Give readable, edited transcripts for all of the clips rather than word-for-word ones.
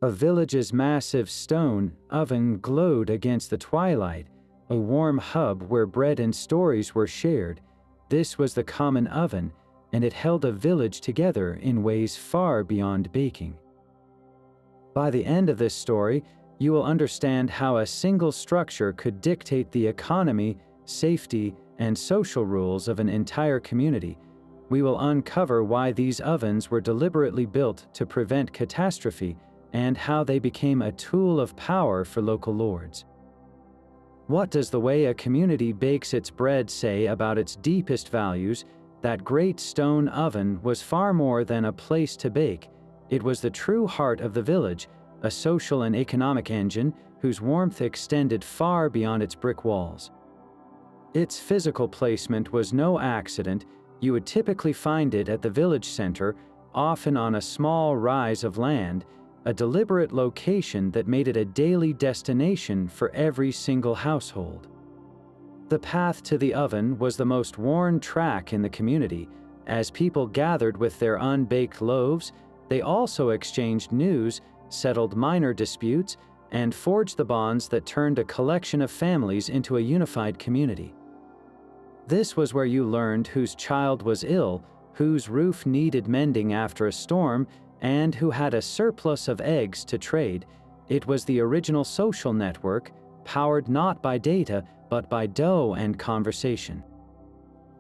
A village's massive stone oven glowed against the twilight, a warm hub where bread and stories were shared. This was the common oven, and it held a village together in ways far beyond baking. By the end of this story, you will understand how a single structure could dictate the economy, safety, and social rules of an entire community. We will uncover why these ovens were deliberately built to prevent catastrophe and how they became a tool of power for local lords. What does the way a community bakes its bread say about its deepest values? That great stone oven was far more than a place to bake. It was the true heart of the village, a social and economic engine whose warmth extended far beyond its brick walls. Its physical placement was no accident. You would typically find it at the village center, often on a small rise of land, a deliberate location that made it a daily destination for every single household. The path to the oven was the most worn track in the community. As people gathered with their unbaked loaves, they also exchanged news, settled minor disputes, and forged the bonds that turned a collection of families into a unified community. This was where you learned whose child was ill, whose roof needed mending after a storm, and who had a surplus of eggs to trade. It was the original social network, powered not by data, but by dough and conversation.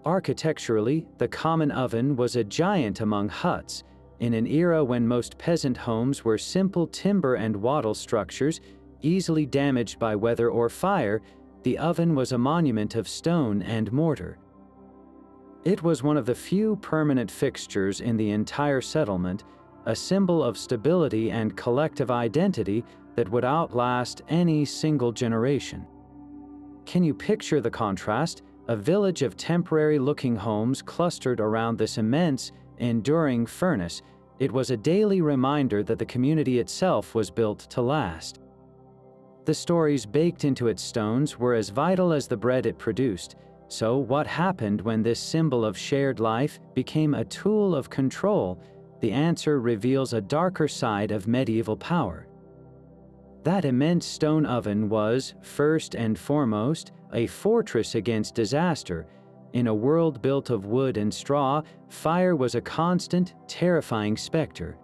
Architecturally, the common oven was a giant among huts. In an era when most peasant homes were simple timber and wattle structures, easily damaged by weather or fire, the oven was a monument of stone and mortar. It was one of the few permanent fixtures in the entire settlement, a symbol of stability and collective identity that would outlast any single generation. Can you picture the contrast? A village of temporary-looking homes clustered around this immense, enduring furnace. It was a daily reminder that the community itself was built to last. The stories baked into its stones were as vital as the bread it produced. So what happened when this symbol of shared life became a tool of control? The answer reveals a darker side of medieval power. That immense stone oven was, first and foremost, a fortress against disaster. In a world built of wood and straw, fire was a constant, terrifying specter.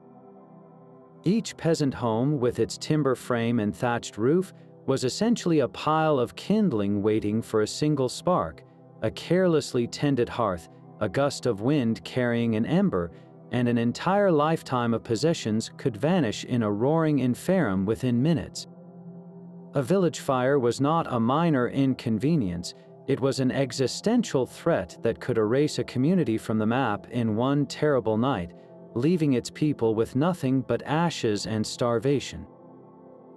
Each peasant home, with its timber frame and thatched roof, was essentially a pile of kindling waiting for a single spark, a carelessly tended hearth, a gust of wind carrying an ember, and an entire lifetime of possessions could vanish in a roaring inferno within minutes. A village fire was not a minor inconvenience. It was an existential threat that could erase a community from the map in one terrible night, leaving its people with nothing but ashes and starvation.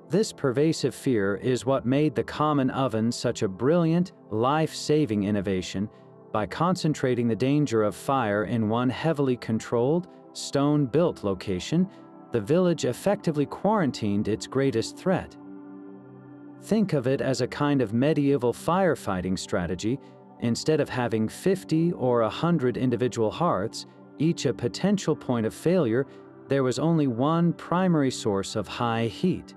This pervasive fear is what made the common oven such a brilliant, life-saving innovation. By concentrating the danger of fire in one heavily controlled, stone-built location, the village effectively quarantined its greatest threat. Think of it as a kind of medieval firefighting strategy. Instead of having 50 or 100 individual hearths, each a potential point of failure, there was only one primary source of high heat.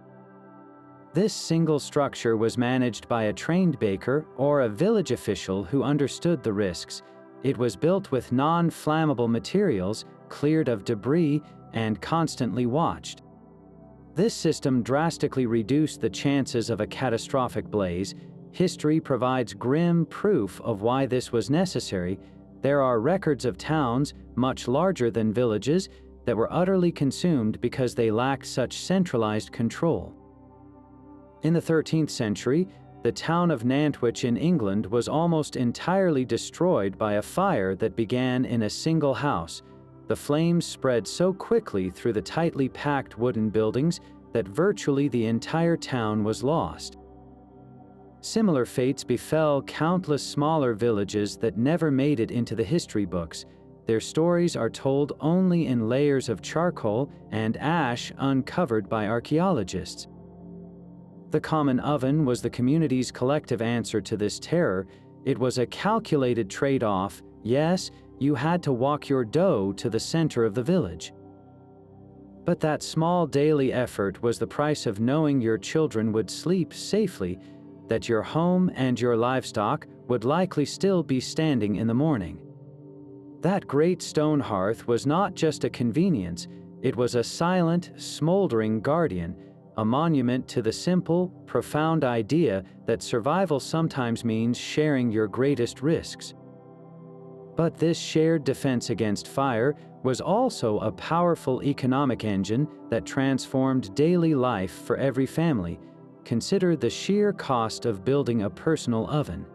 This single structure was managed by a trained baker or a village official who understood the risks. It was built with non-flammable materials, cleared of debris, and constantly watched. This system drastically reduced the chances of a catastrophic blaze. History provides grim proof of why this was necessary. There are records of towns, much larger than villages, that were utterly consumed because they lacked such centralized control. In the 13th century, the town of Nantwich in England was almost entirely destroyed by a fire that began in a single house. The flames spread so quickly through the tightly packed wooden buildings that virtually the entire town was lost. Similar fates befell countless smaller villages that never made it into the history books. Their stories are told only in layers of charcoal and ash uncovered by archaeologists. The common oven was the community's collective answer to this terror. It was a calculated trade-off. Yes, you had to walk your dough to the center of the village. But that small daily effort was the price of knowing your children would sleep safely, that your home and your livestock would likely still be standing in the morning. That great stone hearth was not just a convenience, it was a silent, smoldering guardian, a monument to the simple, profound idea that survival sometimes means sharing your greatest risks. But this shared defense against fire was also a powerful economic engine that transformed daily life for every family. Consider the sheer cost of building a personal oven.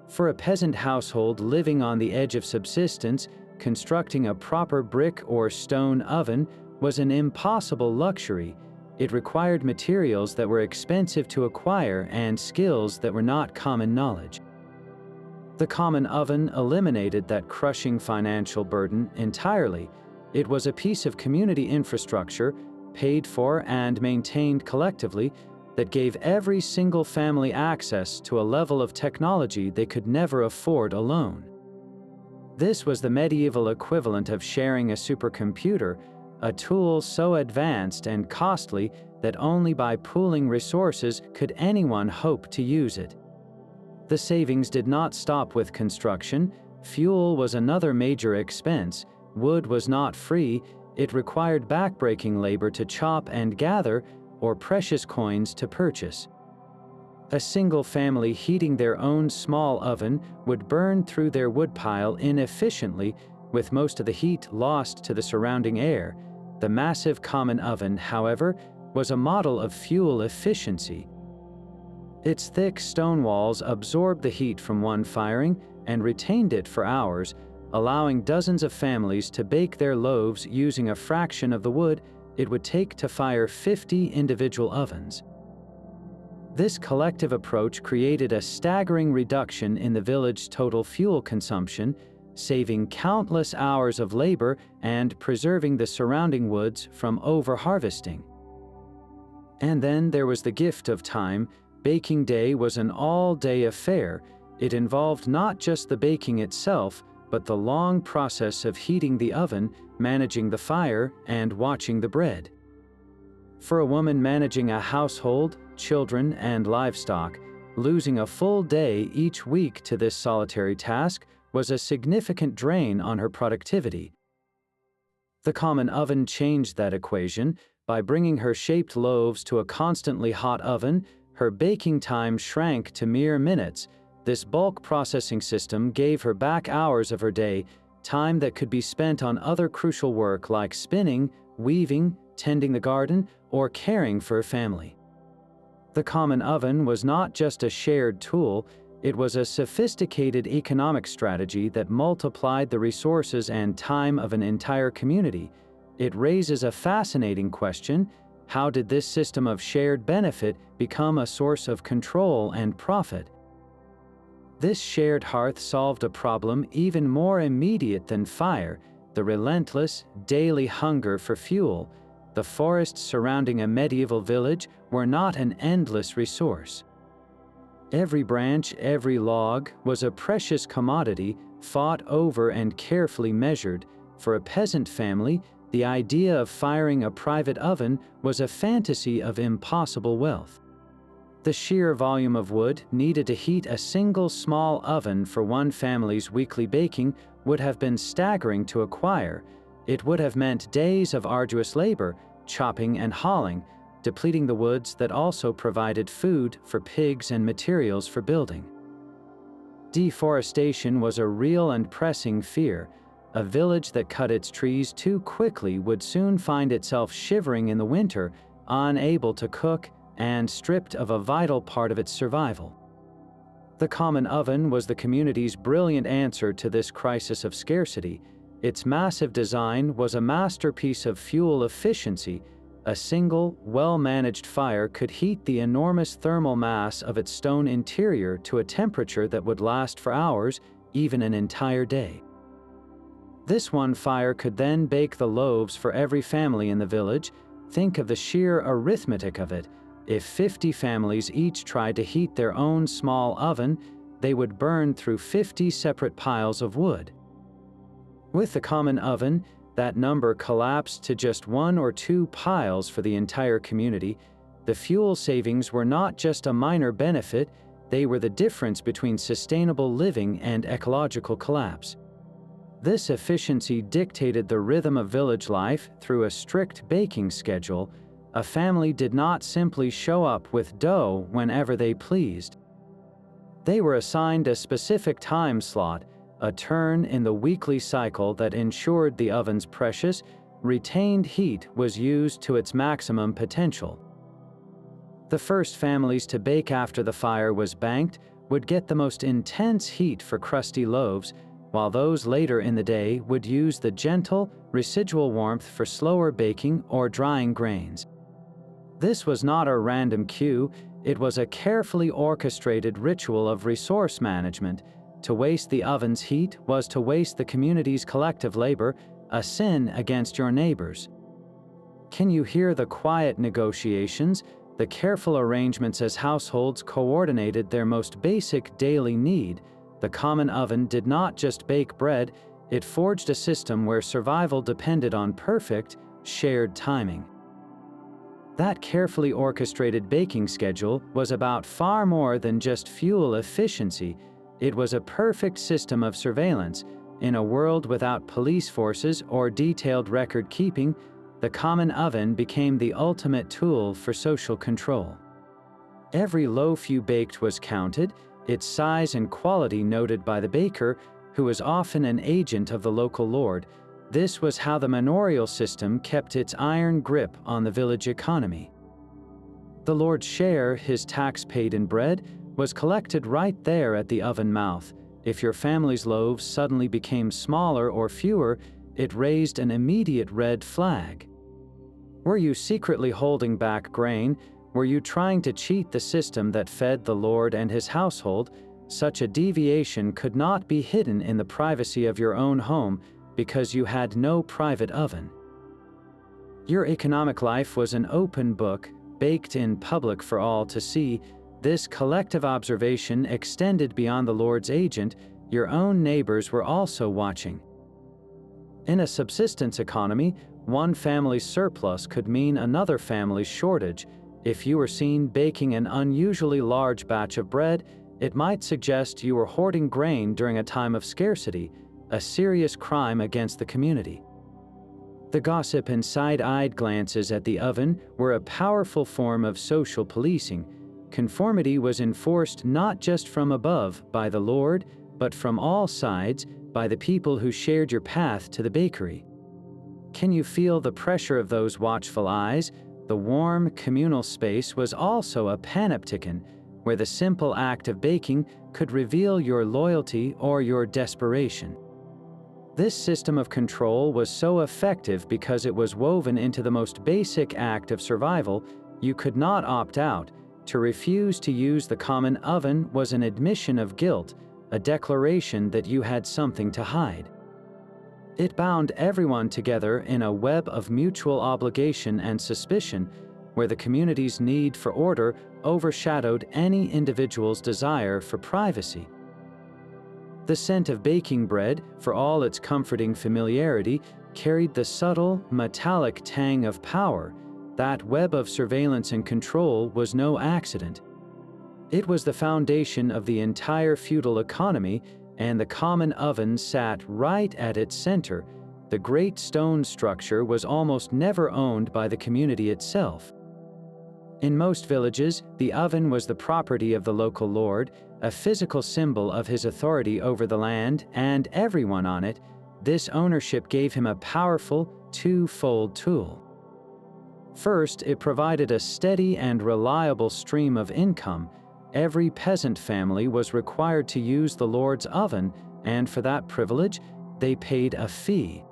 For a peasant household living on the edge of subsistence, constructing a proper brick or stone oven was an impossible luxury. It required materials that were expensive to acquire and skills that were not common knowledge. The common oven eliminated that crushing financial burden entirely. It was a piece of community infrastructure, paid for and maintained collectively, that gave every single family access to a level of technology they could never afford alone. This was the medieval equivalent of sharing a supercomputer, a tool so advanced and costly that only by pooling resources could anyone hope to use it. The savings did not stop with construction. Fuel was another major expense. Wood was not free. It required backbreaking labor to chop and gather, or precious coins to purchase. A single family heating their own small oven would burn through their woodpile inefficiently, with most of the heat lost to the surrounding air. The massive common oven, however, was a model of fuel efficiency. Its thick stone walls absorbed the heat from one firing and retained it for hours, allowing dozens of families to bake their loaves using a fraction of the wood it would take to fire 50 individual ovens. This collective approach created a staggering reduction in the village's total fuel consumption, saving countless hours of labor and preserving the surrounding woods from over-harvesting. And then there was the gift of time. Baking day was an all-day affair. It involved not just the baking itself, but the long process of heating the oven, managing the fire, and watching the bread. For a woman managing a household, children, and livestock, losing a full day each week to this solitary task was a significant drain on her productivity. The common oven changed that equation. By bringing her shaped loaves to a constantly hot oven, her baking time shrank to mere minutes. This bulk processing system gave her back hours of her day, time that could be spent on other crucial work like spinning, weaving, tending the garden, or caring for her family. The common oven was not just a shared tool, it was a sophisticated economic strategy that multiplied the resources and time of an entire community. It raises a fascinating question: how did this system of shared benefit become a source of control and profit? This shared hearth solved a problem even more immediate than fire: the relentless, daily hunger for fuel. The forests surrounding a medieval village were not an endless resource. Every branch, every log, was a precious commodity, fought over and carefully measured. For a peasant family, the idea of firing a private oven was a fantasy of impossible wealth. The sheer volume of wood needed to heat a single small oven for one family's weekly baking would have been staggering to acquire. It would have meant days of arduous labor, chopping and hauling, depleting the woods that also provided food for pigs and materials for building. Deforestation was a real and pressing fear. A village that cut its trees too quickly would soon find itself shivering in the winter, unable to cook, and stripped of a vital part of its survival. The common oven was the community's brilliant answer to this crisis of scarcity. Its massive design was a masterpiece of fuel efficiency. A single, well-managed fire could heat the enormous thermal mass of its stone interior to a temperature that would last for hours, even an entire day. This one fire could then bake the loaves for every family in the village. Think of the sheer arithmetic of it. If 50 families each tried to heat their own small oven, they would burn through 50 separate piles of wood. With the common oven, That number collapsed to just 1 or 2 piles for the entire community. The fuel savings were not just a minor benefit, they were the difference between sustainable living and ecological collapse. This efficiency dictated the rhythm of village life through a strict baking schedule. A family did not simply show up with dough whenever they pleased. They were assigned a specific time slot, a turn in the weekly cycle that ensured the oven's precious, retained heat was used to its maximum potential. The first families to bake after the fire was banked would get the most intense heat for crusty loaves, while those later in the day would use the gentle, residual warmth for slower baking or drying grains. This was not a random cue, it was a carefully orchestrated ritual of resource management. To waste the oven's heat was to waste the community's collective labor, a sin against your neighbors. Can you hear the quiet negotiations, the careful arrangements as households coordinated their most basic daily need? The common oven did not just bake bread, it forged a system where survival depended on perfect, shared timing. That carefully orchestrated baking schedule was about far more than just fuel efficiency. It was a perfect system of surveillance. In a world without police forces or detailed record keeping, the common oven became the ultimate tool for social control. Every loaf you baked was counted, its size and quality noted by the baker, who was often an agent of the local lord. This was how the manorial system kept its iron grip on the village economy. The lord's share, his tax paid in bread, was collected right there at the oven mouth. If your family's loaves suddenly became smaller or fewer, it raised an immediate red flag. Were you secretly holding back grain? Were you trying to cheat the system that fed the lord and his household? Such a deviation could not be hidden in the privacy of your own home because you had no private oven. Your economic life was an open book, baked in public for all to see. This collective observation extended beyond the Lord's agent. Your own neighbors were also watching. In a subsistence economy, one family's surplus could mean another family's shortage. If you were seen baking an unusually large batch of bread, it might suggest you were hoarding grain during a time of scarcity, a serious crime against the community. The gossip and side-eyed glances at the oven were a powerful form of social policing. Conformity was enforced not just from above by the Lord, but from all sides by the people who shared your path to the bakery. Can you feel the pressure of those watchful eyes? The warm, communal space was also a panopticon, where the simple act of baking could reveal your loyalty or your desperation. This system of control was so effective because it was woven into the most basic act of survival. You could not opt out. To refuse to use the common oven was an admission of guilt, a declaration that you had something to hide. It bound everyone together in a web of mutual obligation and suspicion, where the community's need for order overshadowed any individual's desire for privacy. The scent of baking bread, for all its comforting familiarity, carried the subtle, metallic tang of power. That web of surveillance and control was no accident. It was the foundation of the entire feudal economy, and the common oven sat right at its center. The great stone structure was almost never owned by the community itself. In most villages, the oven was the property of the local lord, a physical symbol of his authority over the land and everyone on it. This ownership gave him a powerful, two-fold tool. First, it provided a steady and reliable stream of income. Every peasant family was required to use the Lord's oven, and for that privilege, they paid a fee.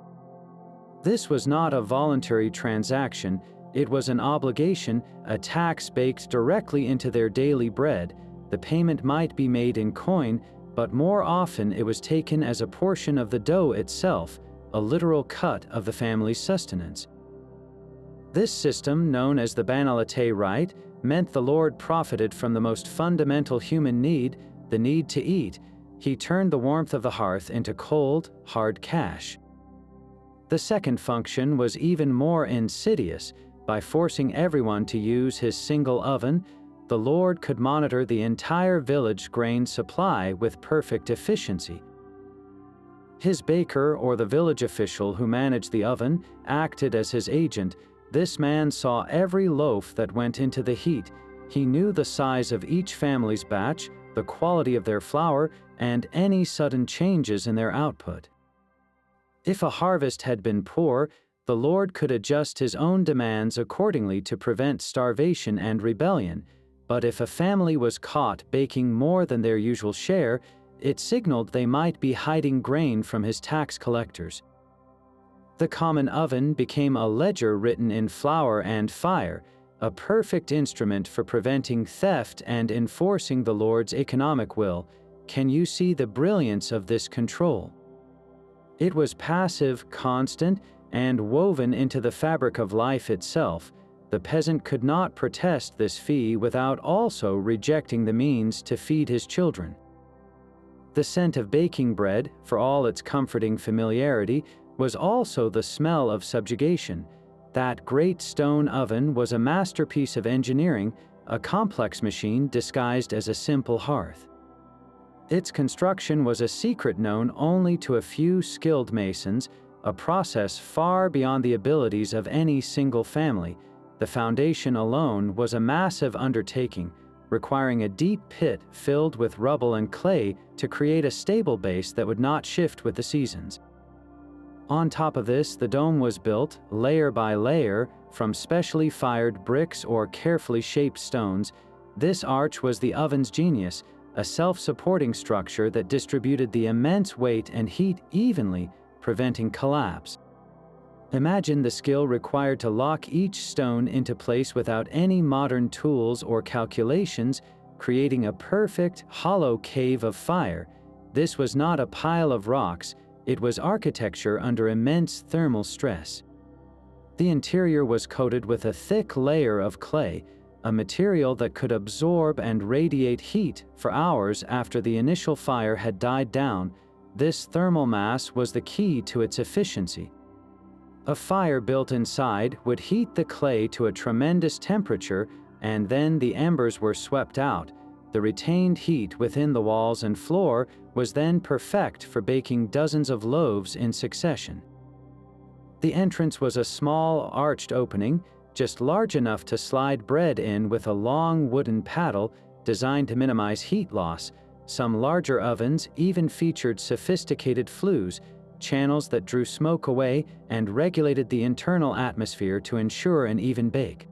This was not a voluntary transaction, it was an obligation, a tax baked directly into their daily bread. The payment might be made in coin, but more often it was taken as a portion of the dough itself, a literal cut of the family's sustenance. This system, known as the banalité rite, meant the Lord profited from the most fundamental human need, the need to eat. He turned the warmth of the hearth into cold, hard cash. The second function was even more insidious. By forcing everyone to use his single oven, the Lord could monitor the entire village's grain supply with perfect efficiency. His baker, or the village official who managed the oven, acted as his agent. This man saw every loaf that went into the heat. He knew the size of each family's batch, the quality of their flour, and any sudden changes in their output. If a harvest had been poor, the Lord could adjust his own demands accordingly to prevent starvation and rebellion. But if a family was caught baking more than their usual share, it signaled they might be hiding grain from his tax collectors. The common oven became a ledger written in flour and fire, a perfect instrument for preventing theft and enforcing the Lord's economic will. Can you see the brilliance of this control? It was passive, constant, and woven into the fabric of life itself. The peasant could not protest this fee without also rejecting the means to feed his children. The scent of baking bread, for all its comforting familiarity, was also the smell of subjugation. That great stone oven was a masterpiece of engineering, a complex machine disguised as a simple hearth. Its construction was a secret known only to a few skilled masons, a process far beyond the abilities of any single family. The foundation alone was a massive undertaking, requiring a deep pit filled with rubble and clay to create a stable base that would not shift with the seasons. On top of this, the dome was built, layer by layer, from specially fired bricks or carefully shaped stones. This arch was the oven's genius, a self-supporting structure that distributed the immense weight and heat evenly, preventing collapse. Imagine the skill required to lock each stone into place without any modern tools or calculations, creating a perfect, hollow cave of fire. This was not a pile of rocks, it was architecture under immense thermal stress. The interior was coated with a thick layer of clay, a material that could absorb and radiate heat for hours after the initial fire had died down. This thermal mass was the key to its efficiency. A fire built inside would heat the clay to a tremendous temperature, and then the embers were swept out. The retained heat within the walls and floor was then perfect for baking dozens of loaves in succession. The entrance was a small, arched opening, just large enough to slide bread in with a long wooden paddle designed to minimize heat loss. Some larger ovens even featured sophisticated flues, channels that drew smoke away and regulated the internal atmosphere to ensure an even bake.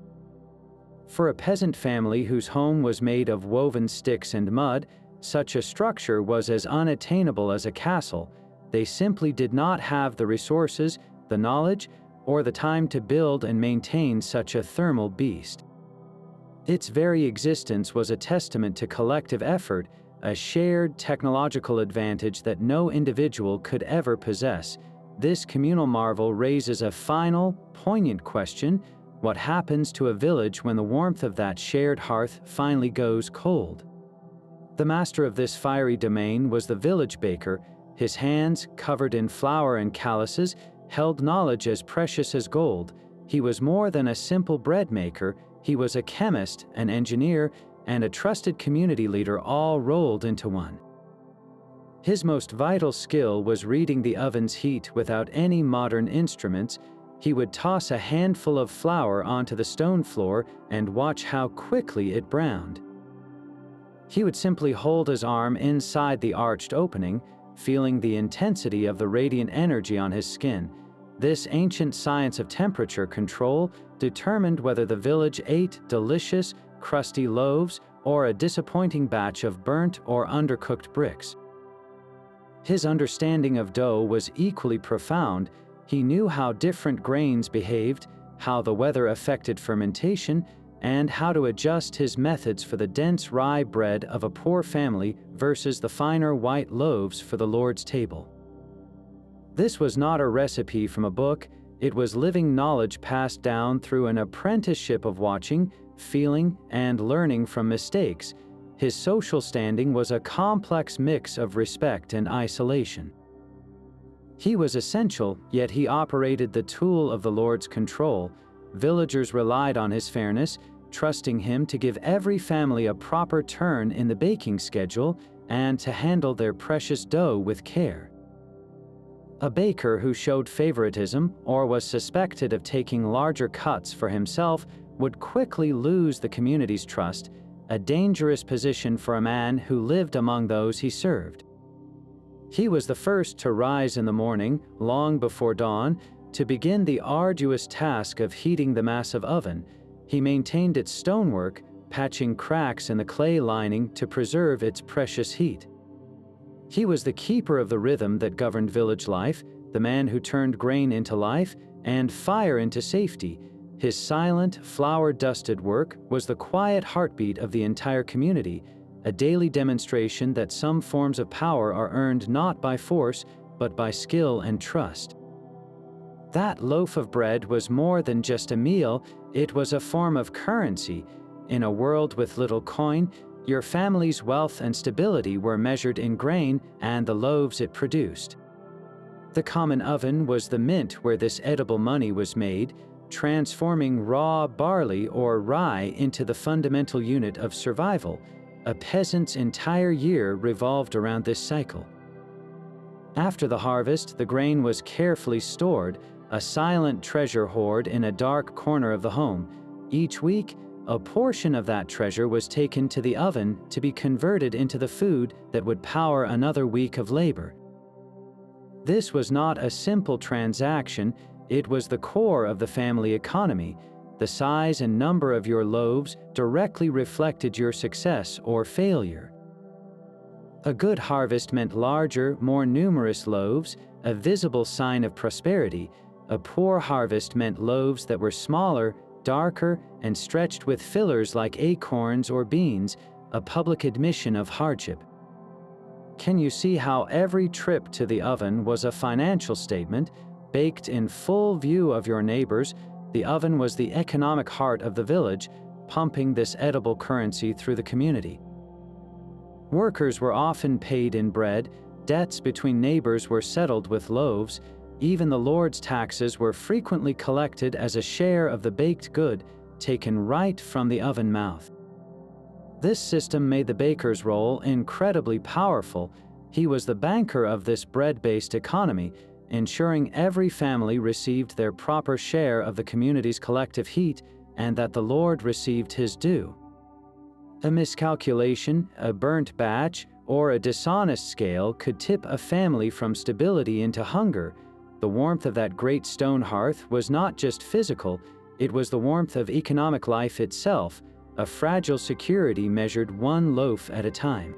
For a peasant family whose home was made of woven sticks and mud, such a structure was as unattainable as a castle. They simply did not have the resources, the knowledge, or the time to build and maintain such a thermal beast. Its very existence was a testament to collective effort, a shared technological advantage that no individual could ever possess. This communal marvel raises a final, poignant question: what happens to a village when the warmth of that shared hearth finally goes cold? The master of this fiery domain was the village baker. His hands, covered in flour and calluses, held knowledge as precious as gold. He was more than a simple bread maker. He was a chemist, an engineer, and a trusted community leader, all rolled into one. His most vital skill was reading the oven's heat without any modern instruments. He would toss a handful of flour onto the stone floor and watch how quickly it browned. He would simply hold his arm inside the arched opening, feeling the intensity of the radiant energy on his skin. This ancient science of temperature control determined whether the village ate delicious, crusty loaves or a disappointing batch of burnt or undercooked bricks. His understanding of dough was equally profound. He knew how different grains behaved, how the weather affected fermentation, and how to adjust his methods for the dense rye bread of a poor family versus the finer white loaves for the Lord's table. This was not a recipe from a book, it was living knowledge passed down through an apprenticeship of watching, feeling, and learning from mistakes. His social standing was a complex mix of respect and isolation. He was essential, yet he operated the tool of the Lord's control. Villagers relied on his fairness, trusting him to give every family a proper turn in the baking schedule and to handle their precious dough with care. A baker who showed favoritism or was suspected of taking larger cuts for himself would quickly lose the community's trust, a dangerous position for a man who lived among those he served. He was the first to rise in the morning, long before dawn, to begin the arduous task of heating the massive oven. He maintained its stonework, patching cracks in the clay lining to preserve its precious heat. He was the keeper of the rhythm that governed village life, the man who turned grain into life and fire into safety. His silent, flour-dusted work was the quiet heartbeat of the entire community, a daily demonstration that some forms of power are earned not by force, but by skill and trust. That loaf of bread was more than just a meal, it was a form of currency. In a world with little coin, your family's wealth and stability were measured in grain and the loaves it produced. The common oven was the mint where this edible money was made, transforming raw barley or rye into the fundamental unit of survival. A peasant's entire year revolved around this cycle. After the harvest, the grain was carefully stored, a silent treasure hoard in a dark corner of the home. Each week, a portion of that treasure was taken to the oven to be converted into the food that would power another week of labor. This was not a simple transaction, it was the core of the family economy. The size and number of your loaves directly reflected your success or failure. A good harvest meant larger, more numerous loaves, a visible sign of prosperity. A poor harvest meant loaves that were smaller, darker, and stretched with fillers like acorns or beans, a public admission of hardship. Can you see how every trip to the oven was a financial statement, baked in full view of your neighbors? The oven was the economic heart of the village, pumping this edible currency through the community. Workers were often paid in bread, debts between neighbors were settled with loaves, even the Lord's taxes were frequently collected as a share of the baked good, taken right from the oven mouth. This system made the baker's role incredibly powerful. He was the banker of this bread-based economy, ensuring every family received their proper share of the community's collective heat and that the Lord received his due. A miscalculation, a burnt batch, or a dishonest scale could tip a family from stability into hunger. The warmth of that great stone hearth was not just physical, it was the warmth of economic life itself, a fragile security measured one loaf at a time.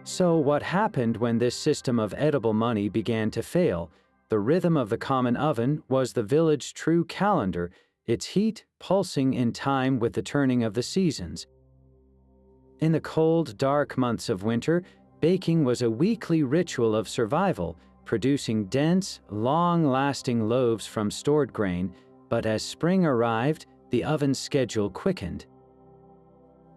So what happened when this system of edible money began to fail? The rhythm of the common oven was the village's true calendar, its heat pulsing in time with the turning of the seasons. In the cold, dark months of winter, baking was a weekly ritual of survival, producing dense, long-lasting loaves from stored grain, but as spring arrived, the oven's schedule quickened.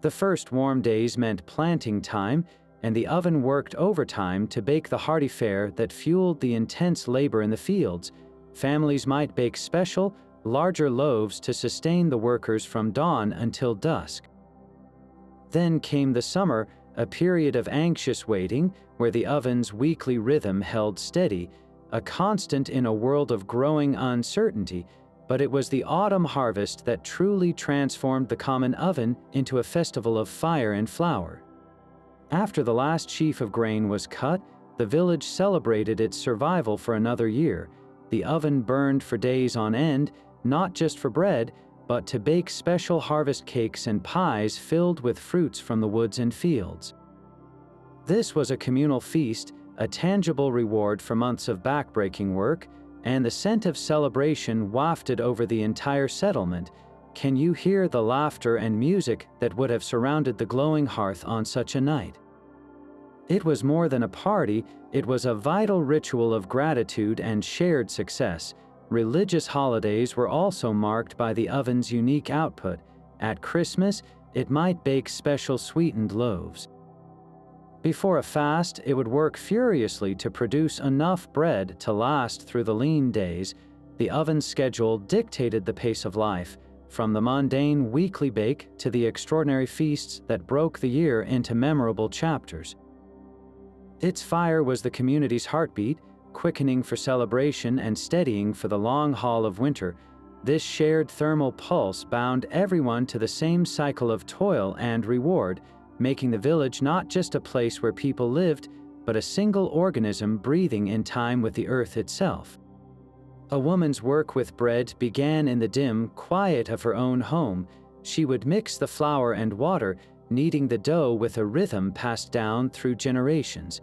The first warm days meant planting time, and the oven worked overtime to bake the hearty fare that fueled the intense labor in the fields. Families might bake special, larger loaves to sustain the workers from dawn until dusk. Then came the summer, a period of anxious waiting, where the oven's weekly rhythm held steady, a constant in a world of growing uncertainty. But it was the autumn harvest that truly transformed the common oven into a festival of fire and flour. After the last sheaf of grain was cut, the village celebrated its survival for another year. The oven burned for days on end, not just for bread, but to bake special harvest cakes and pies filled with fruits from the woods and fields. This was a communal feast, a tangible reward for months of backbreaking work, and the scent of celebration wafted over the entire settlement. Can you hear the laughter and music that would have surrounded the glowing hearth on such a night? It was more than a party, it was a vital ritual of gratitude and shared success. Religious holidays were also marked by the oven's unique output. At Christmas, it might bake special sweetened loaves. Before a fast, it would work furiously to produce enough bread to last through the lean days. The oven's schedule dictated the pace of life, from the mundane weekly bake to the extraordinary feasts that broke the year into memorable chapters. Its fire was the community's heartbeat, quickening for celebration and steadying for the long haul of winter. This shared thermal pulse bound everyone to the same cycle of toil and reward, making the village not just a place where people lived, but a single organism breathing in time with the earth itself. A woman's work with bread began in the dim quiet of her own home. She would mix the flour and water, kneading the dough with a rhythm passed down through generations.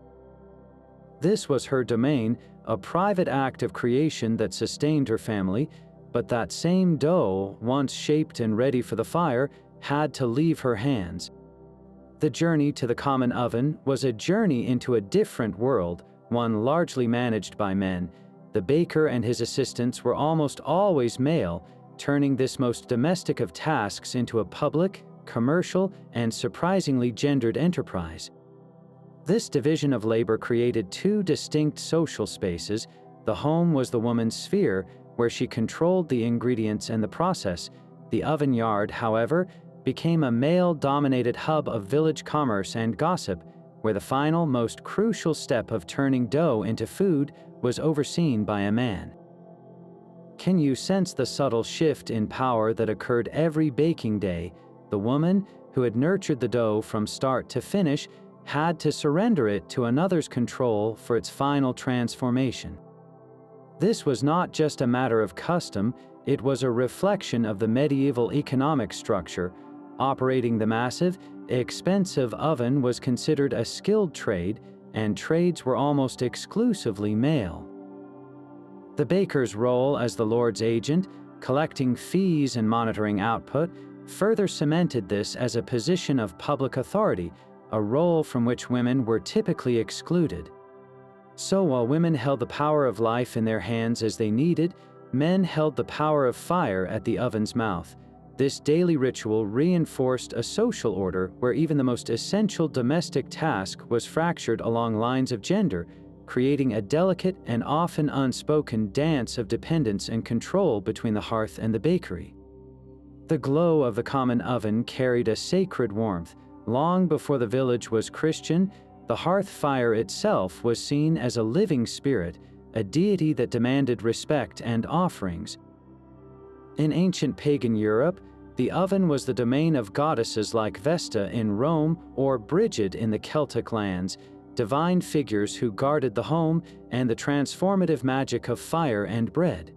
This was her domain, a private act of creation that sustained her family, but that same dough, once shaped and ready for the fire, had to leave her hands. The journey to the common oven was a journey into a different world, one largely managed by men. The baker and his assistants were almost always male, turning this most domestic of tasks into a public, commercial, and surprisingly gendered enterprise. This division of labor created two distinct social spaces. The home was the woman's sphere, where she controlled the ingredients and the process. The oven yard, however, became a male-dominated hub of village commerce and gossip, where the final, most crucial step of turning dough into food was overseen by a man. Can you sense the subtle shift in power that occurred every baking day? The woman, who had nurtured the dough from start to finish, had to surrender it to another's control for its final transformation. This was not just a matter of custom, it was a reflection of the medieval economic structure. Operating the massive, expensive oven was considered a skilled trade, and trades were almost exclusively male. The baker's role as the Lord's agent, collecting fees and monitoring output, further cemented this as a position of public authority, a role from which women were typically excluded. So while women held the power of life in their hands as they needed, men held the power of fire at the oven's mouth. This daily ritual reinforced a social order where even the most essential domestic task was fractured along lines of gender, creating a delicate and often unspoken dance of dependence and control between the hearth and the bakery. The glow of the common oven carried a sacred warmth. Long before the village was Christian, the hearth fire itself was seen as a living spirit, a deity that demanded respect and offerings. In ancient pagan Europe, the oven was the domain of goddesses like Vesta in Rome or Brigid in the Celtic lands, divine figures who guarded the home and the transformative magic of fire and bread.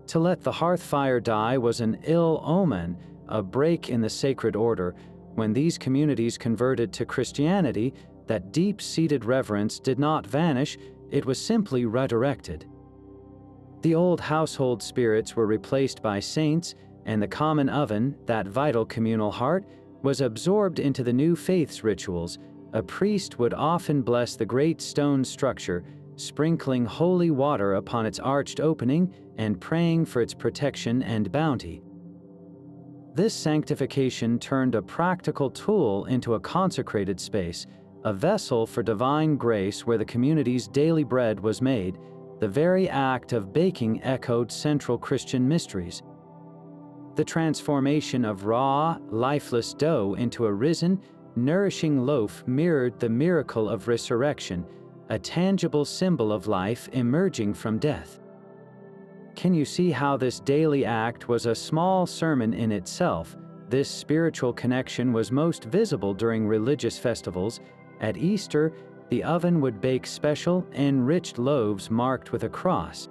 To let the hearth fire die was an ill omen, a break in the sacred order. When these communities converted to Christianity, that deep-seated reverence did not vanish, it was simply redirected. The old household spirits were replaced by saints, and the common oven, that vital communal heart, was absorbed into the new faith's rituals. A priest would often bless the great stone structure, sprinkling holy water upon its arched opening and praying for its protection and bounty. This sanctification turned a practical tool into a consecrated space, a vessel for divine grace where the community's daily bread was made. The very act of baking echoed central Christian mysteries. The transformation of raw, lifeless dough into a risen, nourishing loaf mirrored the miracle of resurrection, a tangible symbol of life emerging from death. Can you see how this daily act was a small sermon in itself? This spiritual connection was most visible during religious festivals. At Easter, the oven would bake special, enriched loaves marked with a cross.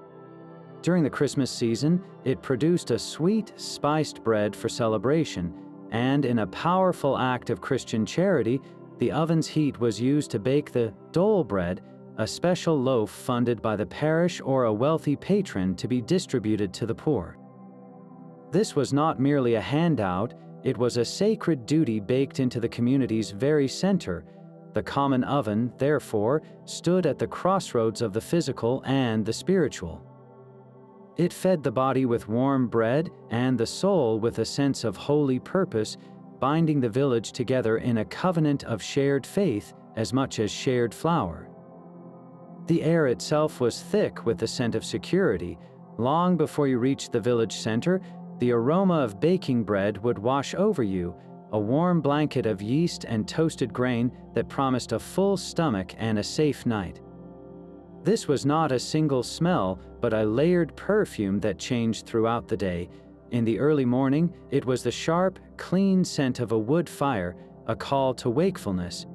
During the Christmas season, it produced a sweet, spiced bread for celebration, and in a powerful act of Christian charity, the oven's heat was used to bake the dole bread, a special loaf funded by the parish or a wealthy patron to be distributed to the poor. This was not merely a handout, it was a sacred duty baked into the community's very center. The common oven, therefore, stood at the crossroads of the physical and the spiritual. It fed the body with warm bread and the soul with a sense of holy purpose, binding the village together in a covenant of shared faith as much as shared flour. The air itself was thick with the scent of security. Long before you reached the village center, the aroma of baking bread would wash over you, a warm blanket of yeast and toasted grain that promised a full stomach and a safe night. This was not a single smell, but a layered perfume that changed throughout the day. In the early morning, it was the sharp, clean scent of a wood fire, a call to wakefulness.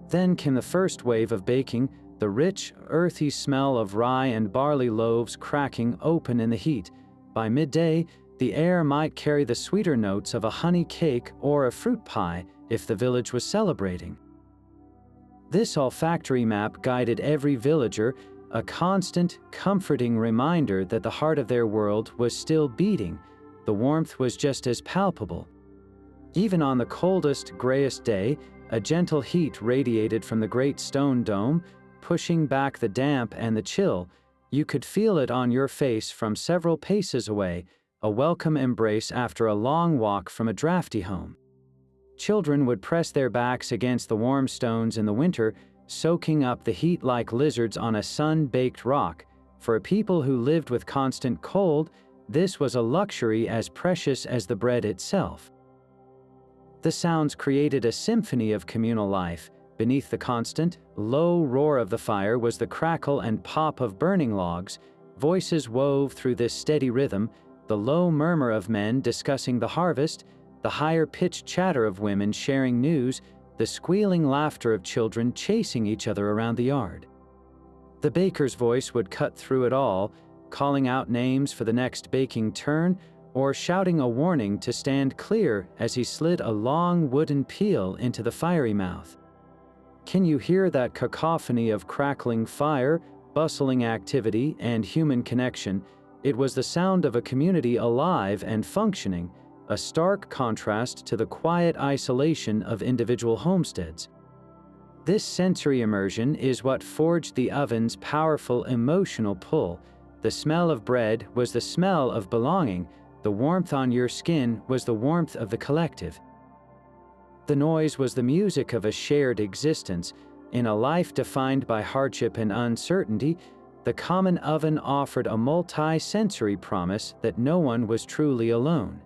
Then came the first wave of baking, the rich, earthy smell of rye and barley loaves cracking open in the heat. By midday, the air might carry the sweeter notes of a honey cake or a fruit pie if the village was celebrating. This olfactory map guided every villager, a constant, comforting reminder that the heart of their world was still beating. The warmth was just as palpable. Even on the coldest, grayest day, a gentle heat radiated from the great stone dome, pushing back the damp and the chill. You could feel it on your face from several paces away, a welcome embrace after a long walk from a drafty home. Children would press their backs against the warm stones in the winter, soaking up the heat like lizards on a sun-baked rock. For a people who lived with constant cold, this was a luxury as precious as the bread itself. The sounds created a symphony of communal life. Beneath the constant, low roar of the fire was the crackle and pop of burning logs. Voices wove through this steady rhythm, the low murmur of men discussing the harvest, the higher-pitched chatter of women sharing news, the squealing laughter of children chasing each other around the yard. The baker's voice would cut through it all, calling out names for the next baking turn, or shouting a warning to stand clear as he slid a long wooden peel into the fiery mouth. Can you hear that cacophony of crackling fire, bustling activity, and human connection? It was the sound of a community alive and functioning, a stark contrast to the quiet isolation of individual homesteads. This sensory immersion is what forged the oven's powerful emotional pull. The smell of bread was the smell of belonging. The warmth on your skin was the warmth of the collective. The noise was the music of a shared existence. In a life defined by hardship and uncertainty, the common oven offered a multi-sensory promise that no one was truly alone.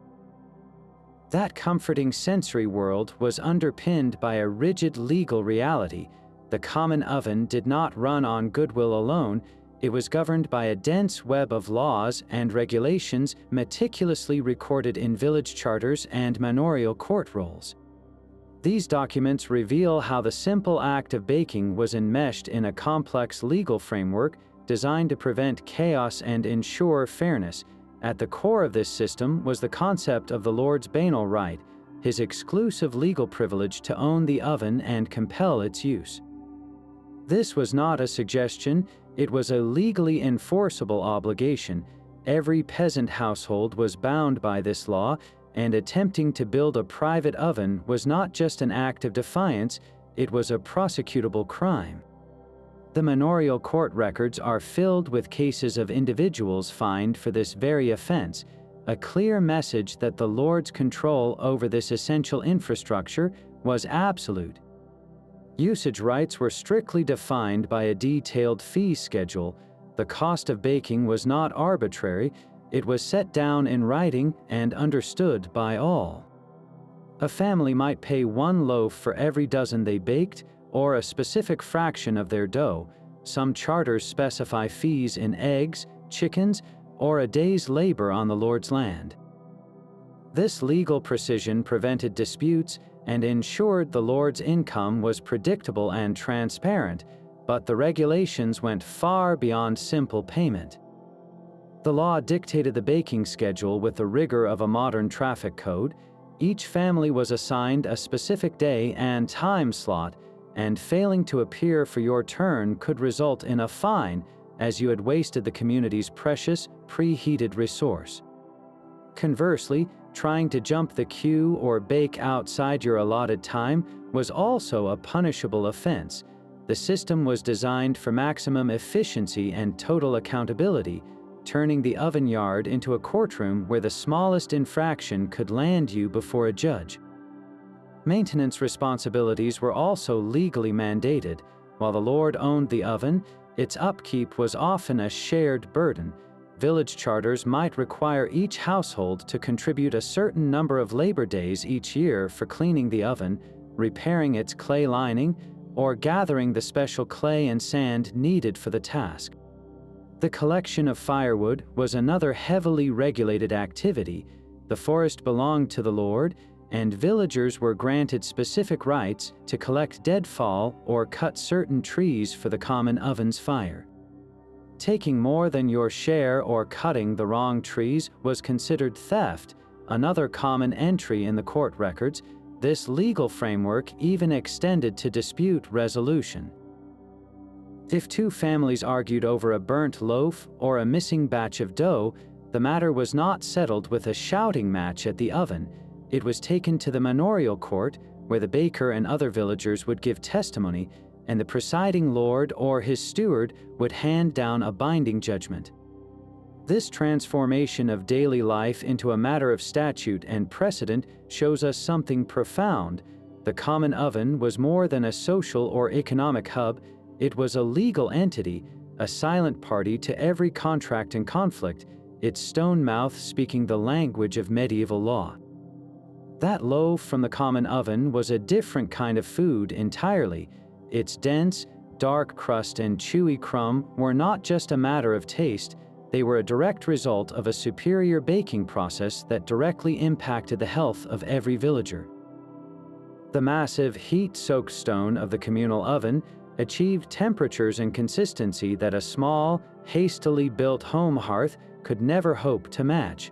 That comforting sensory world was underpinned by a rigid legal reality. The common oven did not run on goodwill alone. It was governed by a dense web of laws and regulations meticulously recorded in village charters and manorial court rolls. These documents reveal how the simple act of baking was enmeshed in a complex legal framework designed to prevent chaos and ensure fairness. At the core of this system was the concept of the Lord's banal right, his exclusive legal privilege to own the oven and compel its use. This was not a suggestion, it was a legally enforceable obligation. Every peasant household was bound by this law, and attempting to build a private oven was not just an act of defiance, it was a prosecutable crime. The manorial court records are filled with cases of individuals fined for this very offense, a clear message that the Lord's control over this essential infrastructure was absolute. Usage rights were strictly defined by a detailed fee schedule. The cost of baking was not arbitrary, it was set down in writing and understood by all. A family might pay 1 loaf for every dozen they baked, or a specific fraction of their dough. Some charters specify fees in eggs, chickens, or a day's labor on the Lord's land. This legal precision prevented disputes and ensured the Lord's income was predictable and transparent, but the regulations went far beyond simple payment. The law dictated the baking schedule with the rigor of a modern traffic code. Each family was assigned a specific day and time slot, and failing to appear for your turn could result in a fine, as you had wasted the community's precious, preheated resource. Conversely, trying to jump the queue or bake outside your allotted time was also a punishable offense. The system was designed for maximum efficiency and total accountability, turning the oven yard into a courtroom where the smallest infraction could land you before a judge. Maintenance responsibilities were also legally mandated. While the Lord owned the oven, its upkeep was often a shared burden. Village charters might require each household to contribute a certain number of labor days each year for cleaning the oven, repairing its clay lining, or gathering the special clay and sand needed for the task. The collection of firewood was another heavily regulated activity. The forest belonged to the Lord, and villagers were granted specific rights to collect deadfall or cut certain trees for the common oven's fire. Taking more than your share or cutting the wrong trees was considered theft, another common entry in the court records. This legal framework even extended to dispute resolution. If two families argued over a burnt loaf or a missing batch of dough, the matter was not settled with a shouting match at the oven. It was taken to the manorial court, where the baker and other villagers would give testimony, and the presiding lord or his steward would hand down a binding judgment. This transformation of daily life into a matter of statute and precedent shows us something profound. The common oven was more than a social or economic hub. It was a legal entity, a silent party to every contract and conflict, its stone mouth speaking the language of medieval law. That loaf from the common oven was a different kind of food entirely. Its dense, dark crust and chewy crumb were not just a matter of taste, they were a direct result of a superior baking process that directly impacted the health of every villager. The massive heat-soaked stone of the communal oven achieved temperatures and consistency that a small, hastily built home hearth could never hope to match.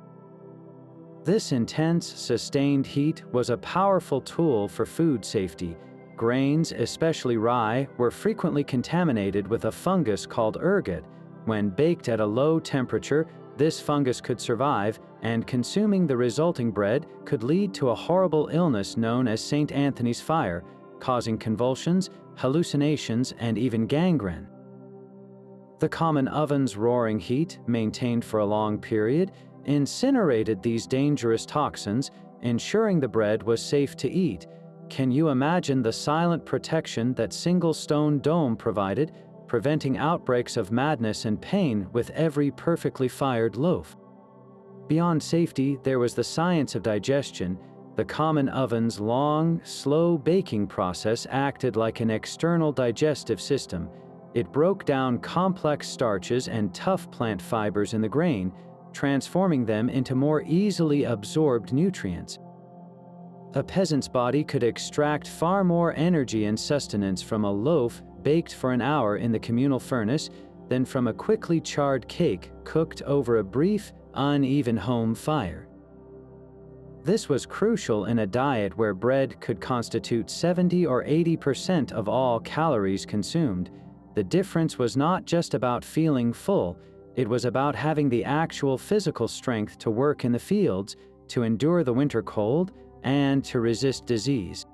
This intense, sustained heat was a powerful tool for food safety. Grains, especially rye, were frequently contaminated with a fungus called ergot. When baked at a low temperature, this fungus could survive, and consuming the resulting bread could lead to a horrible illness known as St. Anthony's fire, causing convulsions, hallucinations, and even gangrene. The common oven's roaring heat, maintained for a long period, incinerated these dangerous toxins, ensuring the bread was safe to eat. Can you imagine the silent protection that single stone dome provided, preventing outbreaks of madness and pain with every perfectly fired loaf? Beyond safety, there was the science of digestion. The common oven's long, slow baking process acted like an external digestive system. It broke down complex starches and tough plant fibers in the grain, transforming them into more easily absorbed nutrients. A peasant's body could extract far more energy and sustenance from a loaf baked for an hour in the communal furnace than from a quickly charred cake cooked over a brief, uneven home fire. This was crucial in a diet where bread could constitute 70 or 80% of all calories consumed. The difference was not just about feeling full, it was about having the actual physical strength to work in the fields, to endure the winter cold, and to resist disease.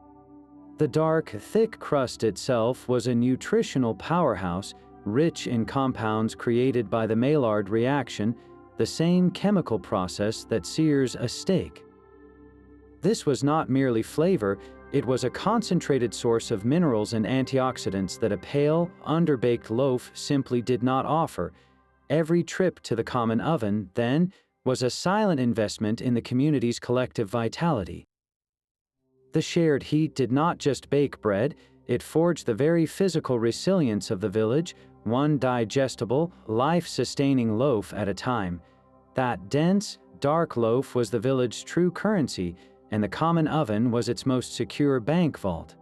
The dark, thick crust itself was a nutritional powerhouse, rich in compounds created by the Maillard reaction, the same chemical process that sears a steak. This was not merely flavor, it was a concentrated source of minerals and antioxidants that a pale, underbaked loaf simply did not offer. Every trip to the common oven, then, was a silent investment in the community's collective vitality. The shared heat did not just bake bread, it forged the very physical resilience of the village, one digestible, life-sustaining loaf at a time. That dense, dark loaf was the village's true currency, and the common oven was its most secure bank vault.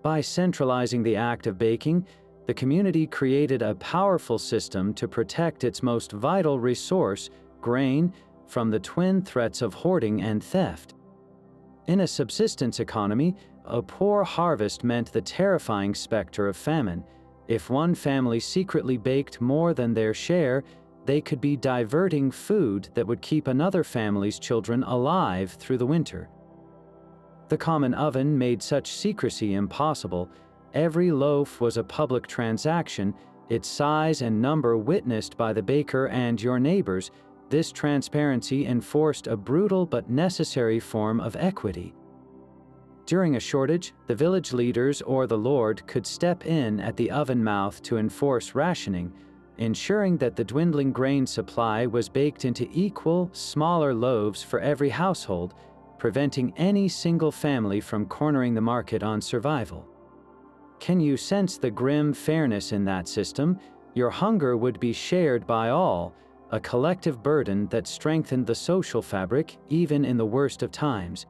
By centralizing the act of baking, the community created a powerful system to protect its most vital resource, grain, from the twin threats of hoarding and theft. In a subsistence economy, a poor harvest meant the terrifying specter of famine. If one family secretly baked more than their share, they could be diverting food that would keep another family's children alive through the winter. The common oven made such secrecy impossible. Every loaf was a public transaction, its size and number witnessed by the baker and your neighbors. This transparency enforced a brutal but necessary form of equity. During a shortage, the village leaders or the lord could step in at the oven mouth to enforce rationing, ensuring that the dwindling grain supply was baked into equal, smaller loaves for every household, preventing any single family from cornering the market on survival. Can you sense the grim fairness in that system? Your hunger would be shared by all, a collective burden that strengthened the social fabric even in the worst of times.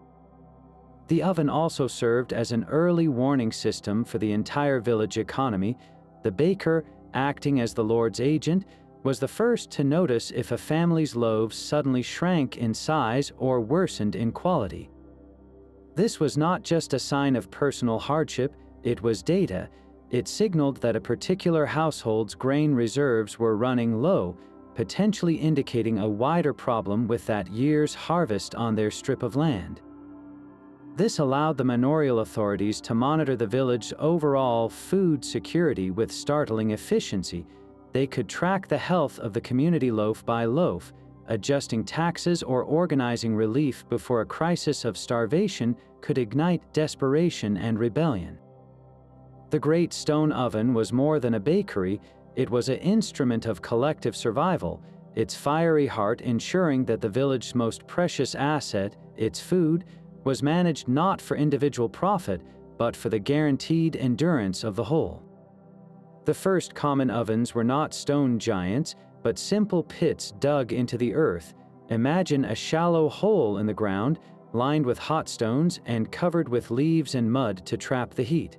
The oven also served as an early warning system for the entire village economy. The baker, acting as the lord's agent, was the first to notice if a family's loaves suddenly shrank in size or worsened in quality. This was not just a sign of personal hardship, it was data. It signaled that a particular household's grain reserves were running low, potentially indicating a wider problem with that year's harvest on their strip of land. This allowed the manorial authorities to monitor the village's overall food security with startling efficiency. They could track the health of the community loaf by loaf, adjusting taxes or organizing relief before a crisis of starvation could ignite desperation and rebellion. The Great Stone Oven was more than a bakery, it was an instrument of collective survival, its fiery heart ensuring that the village's most precious asset, its food, was managed not for individual profit, but for the guaranteed endurance of the whole. The first common ovens were not stone giants, but simple pits dug into the earth. Imagine a shallow hole in the ground, lined with hot stones and covered with leaves and mud to trap the heat.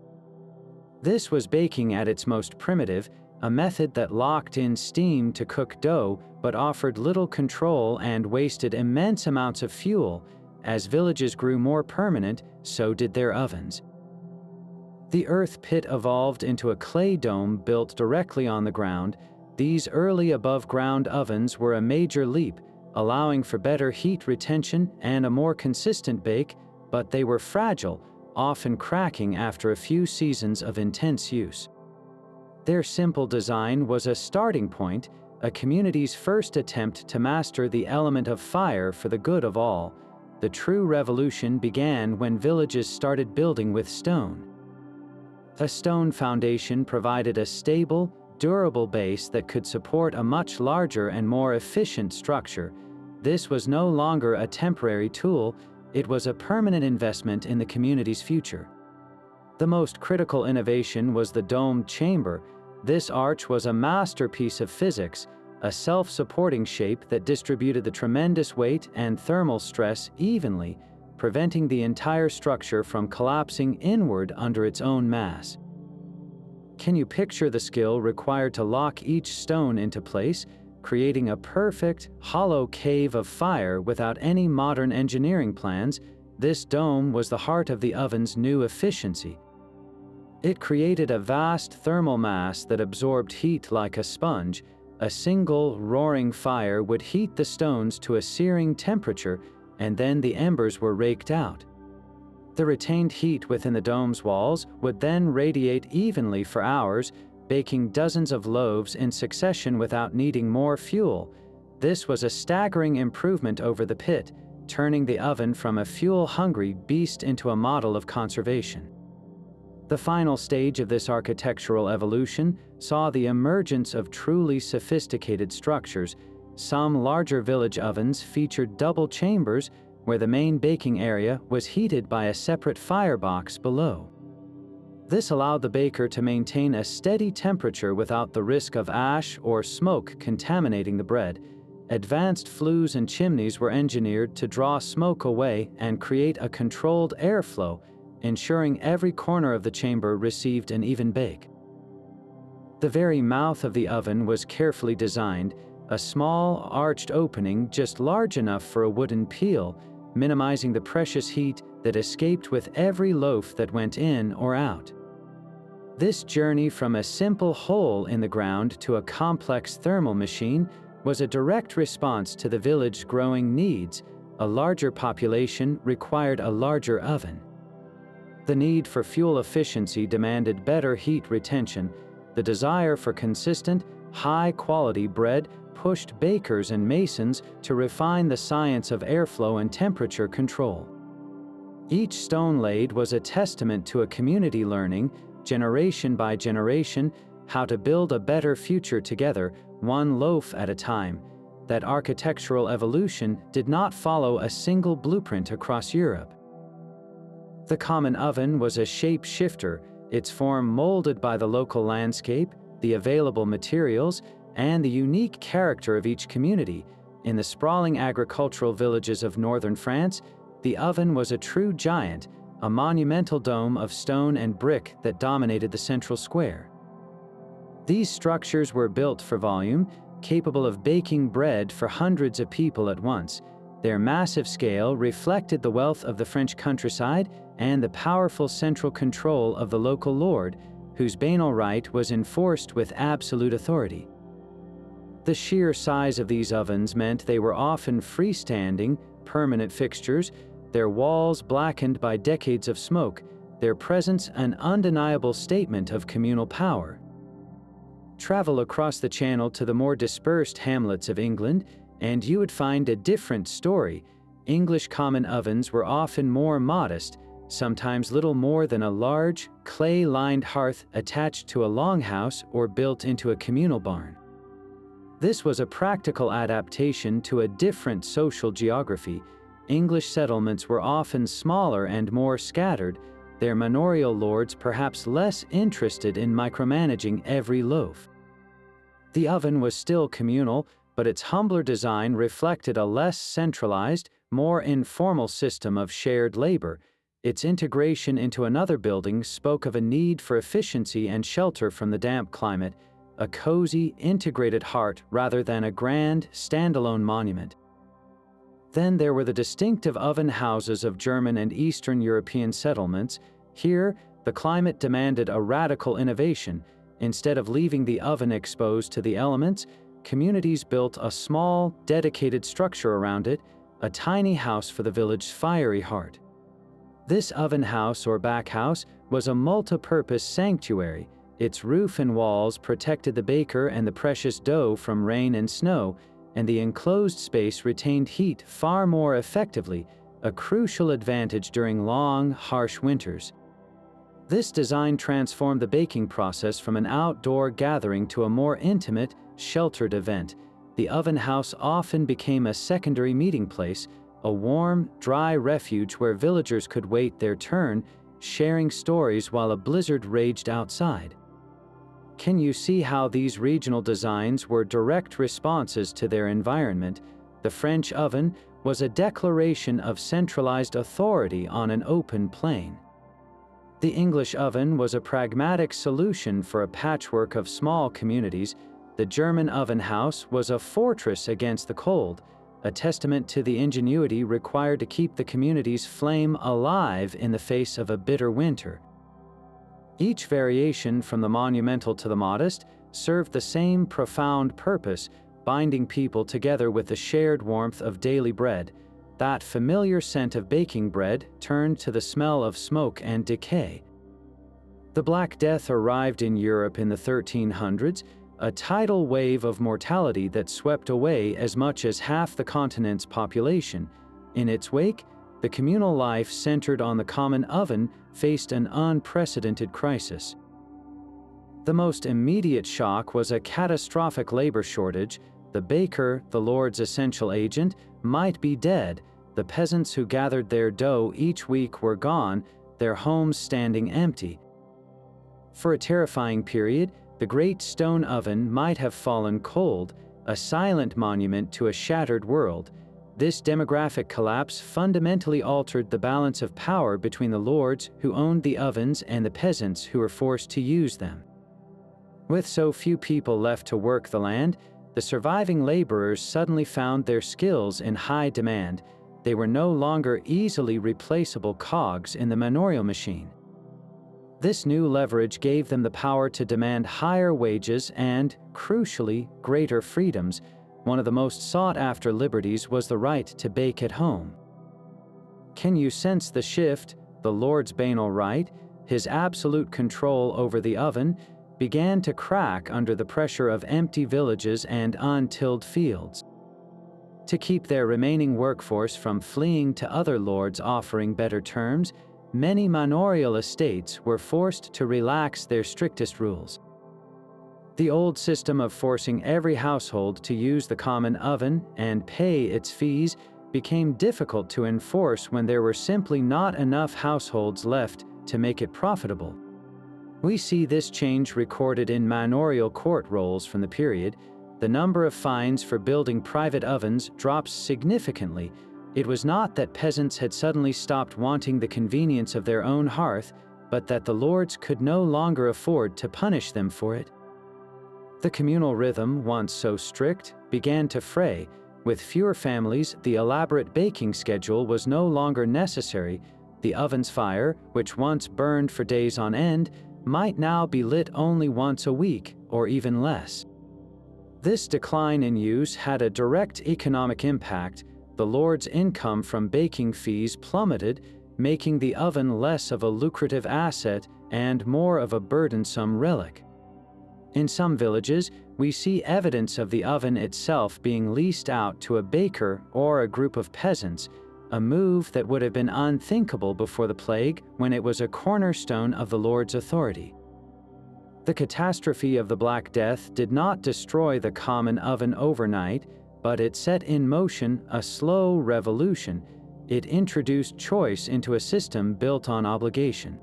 This was baking at its most primitive, a method that locked in steam to cook dough but offered little control and wasted immense amounts of fuel. As villages grew more permanent, so did their ovens. The earth pit evolved into a clay dome built directly on the ground. These early above-ground ovens were a major leap, allowing for better heat retention and a more consistent bake, but they were fragile, often cracking after a few seasons of intense use. Their simple design was a starting point, a community's first attempt to master the element of fire for the good of all. The true revolution began when villages started building with stone. A stone foundation provided a stable, durable base that could support a much larger and more efficient structure. This was no longer a temporary tool, it was a permanent investment in the community's future. The most critical innovation was the domed chamber. This arch was a masterpiece of physics, a self-supporting shape that distributed the tremendous weight and thermal stress evenly, preventing the entire structure from collapsing inward under its own mass. Can you picture the skill required to lock each stone into place, creating a perfect, hollow cave of fire without any modern engineering plans? This dome was the heart of the oven's new efficiency. It created a vast thermal mass that absorbed heat like a sponge. A single, roaring fire would heat the stones to a searing temperature, and then the embers were raked out. The retained heat within the dome's walls would then radiate evenly for hours, baking dozens of loaves in succession without needing more fuel. This was a staggering improvement over the pit, turning the oven from a fuel-hungry beast into a model of conservation. The final stage of this architectural evolution saw the emergence of truly sophisticated structures. Some larger village ovens featured double chambers where the main baking area was heated by a separate firebox below. This allowed the baker to maintain a steady temperature without the risk of ash or smoke contaminating the bread. Advanced flues and chimneys were engineered to draw smoke away and create a controlled airflow, ensuring every corner of the chamber received an even bake. The very mouth of the oven was carefully designed, a small, arched opening just large enough for a wooden peel, minimizing the precious heat that escaped with every loaf that went in or out. This journey from a simple hole in the ground to a complex thermal machine was a direct response to the village's growing needs. A larger population required a larger oven. The need for fuel efficiency demanded better heat retention. The desire for consistent, high-quality bread pushed bakers and masons to refine the science of airflow and temperature control. Each stone laid was a testament to a community learning, generation by generation, how to build a better future together, one loaf at a time. That architectural evolution did not follow a single blueprint across Europe. The common oven was a shape shifter, its form molded by the local landscape, the available materials, and the unique character of each community. In the sprawling agricultural villages of northern France, the oven was a true giant, a monumental dome of stone and brick that dominated the central square. These structures were built for volume, capable of baking bread for hundreds of people at once. Their massive scale reflected the wealth of the French countryside and the powerful central control of the local lord, whose banal right was enforced with absolute authority. The sheer size of these ovens meant they were often freestanding, permanent fixtures, their walls blackened by decades of smoke, their presence an undeniable statement of communal power. Travel across the Channel to the more dispersed hamlets of England, and you would find a different story. English common ovens were often more modest, sometimes little more than a large, clay-lined hearth attached to a longhouse or built into a communal barn. This was a practical adaptation to a different social geography. English settlements were often smaller and more scattered, their manorial lords perhaps less interested in micromanaging every loaf. The oven was still communal, but its humbler design reflected a less centralized, more informal system of shared labor. Its integration into another building spoke of a need for efficiency and shelter from the damp climate, a cozy, integrated heart rather than a grand, standalone monument. Then there were the distinctive oven houses of German and Eastern European settlements. Here, the climate demanded a radical innovation. Instead of leaving the oven exposed to the elements, communities built a small, dedicated structure around it, a tiny house for the village's fiery heart. This oven house or back house was a multi-purpose sanctuary. Its roof and walls protected the baker and the precious dough from rain and snow, and the enclosed space retained heat far more effectively, a crucial advantage during long, harsh winters. This design transformed the baking process from an outdoor gathering to a more intimate, sheltered event. The oven house often became a secondary meeting place, a warm, dry refuge where villagers could wait their turn, sharing stories while a blizzard raged outside. Can you see how these regional designs were direct responses to their environment? The French oven was a declaration of centralized authority on an open plain. The English oven was a pragmatic solution for a patchwork of small communities. The German oven house was a fortress against the cold, a testament to the ingenuity required to keep the community's flame alive in the face of a bitter winter. Each variation, from the monumental to the modest, served the same profound purpose, binding people together with the shared warmth of daily bread. That familiar scent of baking bread turned to the smell of smoke and decay. The Black Death arrived in Europe in the 1300s, a tidal wave of mortality that swept away as much as half the continent's population. In its wake, the communal life centered on the common oven faced an unprecedented crisis. The most immediate shock was a catastrophic labor shortage. The baker, the lord's essential agent, might be dead. The peasants who gathered their dough each week were gone, their homes standing empty. For a terrifying period, the great stone oven might have fallen cold, a silent monument to a shattered world. This demographic collapse fundamentally altered the balance of power between the lords who owned the ovens and the peasants who were forced to use them. With so few people left to work the land, the surviving laborers suddenly found their skills in high demand. They were no longer easily replaceable cogs in the manorial machine. This new leverage gave them the power to demand higher wages and, crucially, greater freedoms. One of the most sought-after liberties was the right to bake at home. Can you sense the shift? The Lord's banal right, his absolute control over the oven, began to crack under the pressure of empty villages and untilled fields. To keep their remaining workforce from fleeing to other lords offering better terms, many manorial estates were forced to relax their strictest rules. The old system of forcing every household to use the common oven and pay its fees became difficult to enforce when there were simply not enough households left to make it profitable. We see this change recorded in manorial court rolls from the period. The number of fines for building private ovens drops significantly. It was not that peasants had suddenly stopped wanting the convenience of their own hearth, but that the lords could no longer afford to punish them for it. The communal rhythm, once so strict, began to fray. With fewer families, the elaborate baking schedule was no longer necessary. The oven's fire, which once burned for days on end, might now be lit only once a week, or even less. This decline in use had a direct economic impact. The lord's income from baking fees plummeted, making the oven less of a lucrative asset and more of a burdensome relic. In some villages, we see evidence of the oven itself being leased out to a baker or a group of peasants, a move that would have been unthinkable before the plague when it was a cornerstone of the lord's authority. The catastrophe of the Black Death did not destroy the common oven overnight, but it set in motion a slow revolution. It introduced choice into a system built on obligation.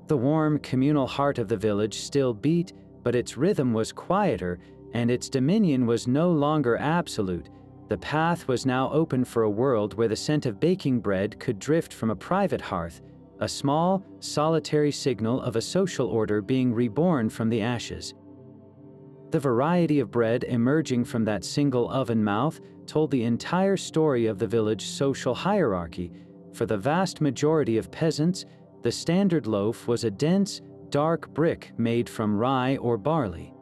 The warm, communal heart of the village still beat, but its rhythm was quieter, and its dominion was no longer absolute. The path was now open for a world where the scent of baking bread could drift from a private hearth, a small, solitary signal of a social order being reborn from the ashes. The variety of bread emerging from that single oven mouth told the entire story of the village social hierarchy. For the vast majority of peasants, the standard loaf was a dense, dark brick made from rye or barley.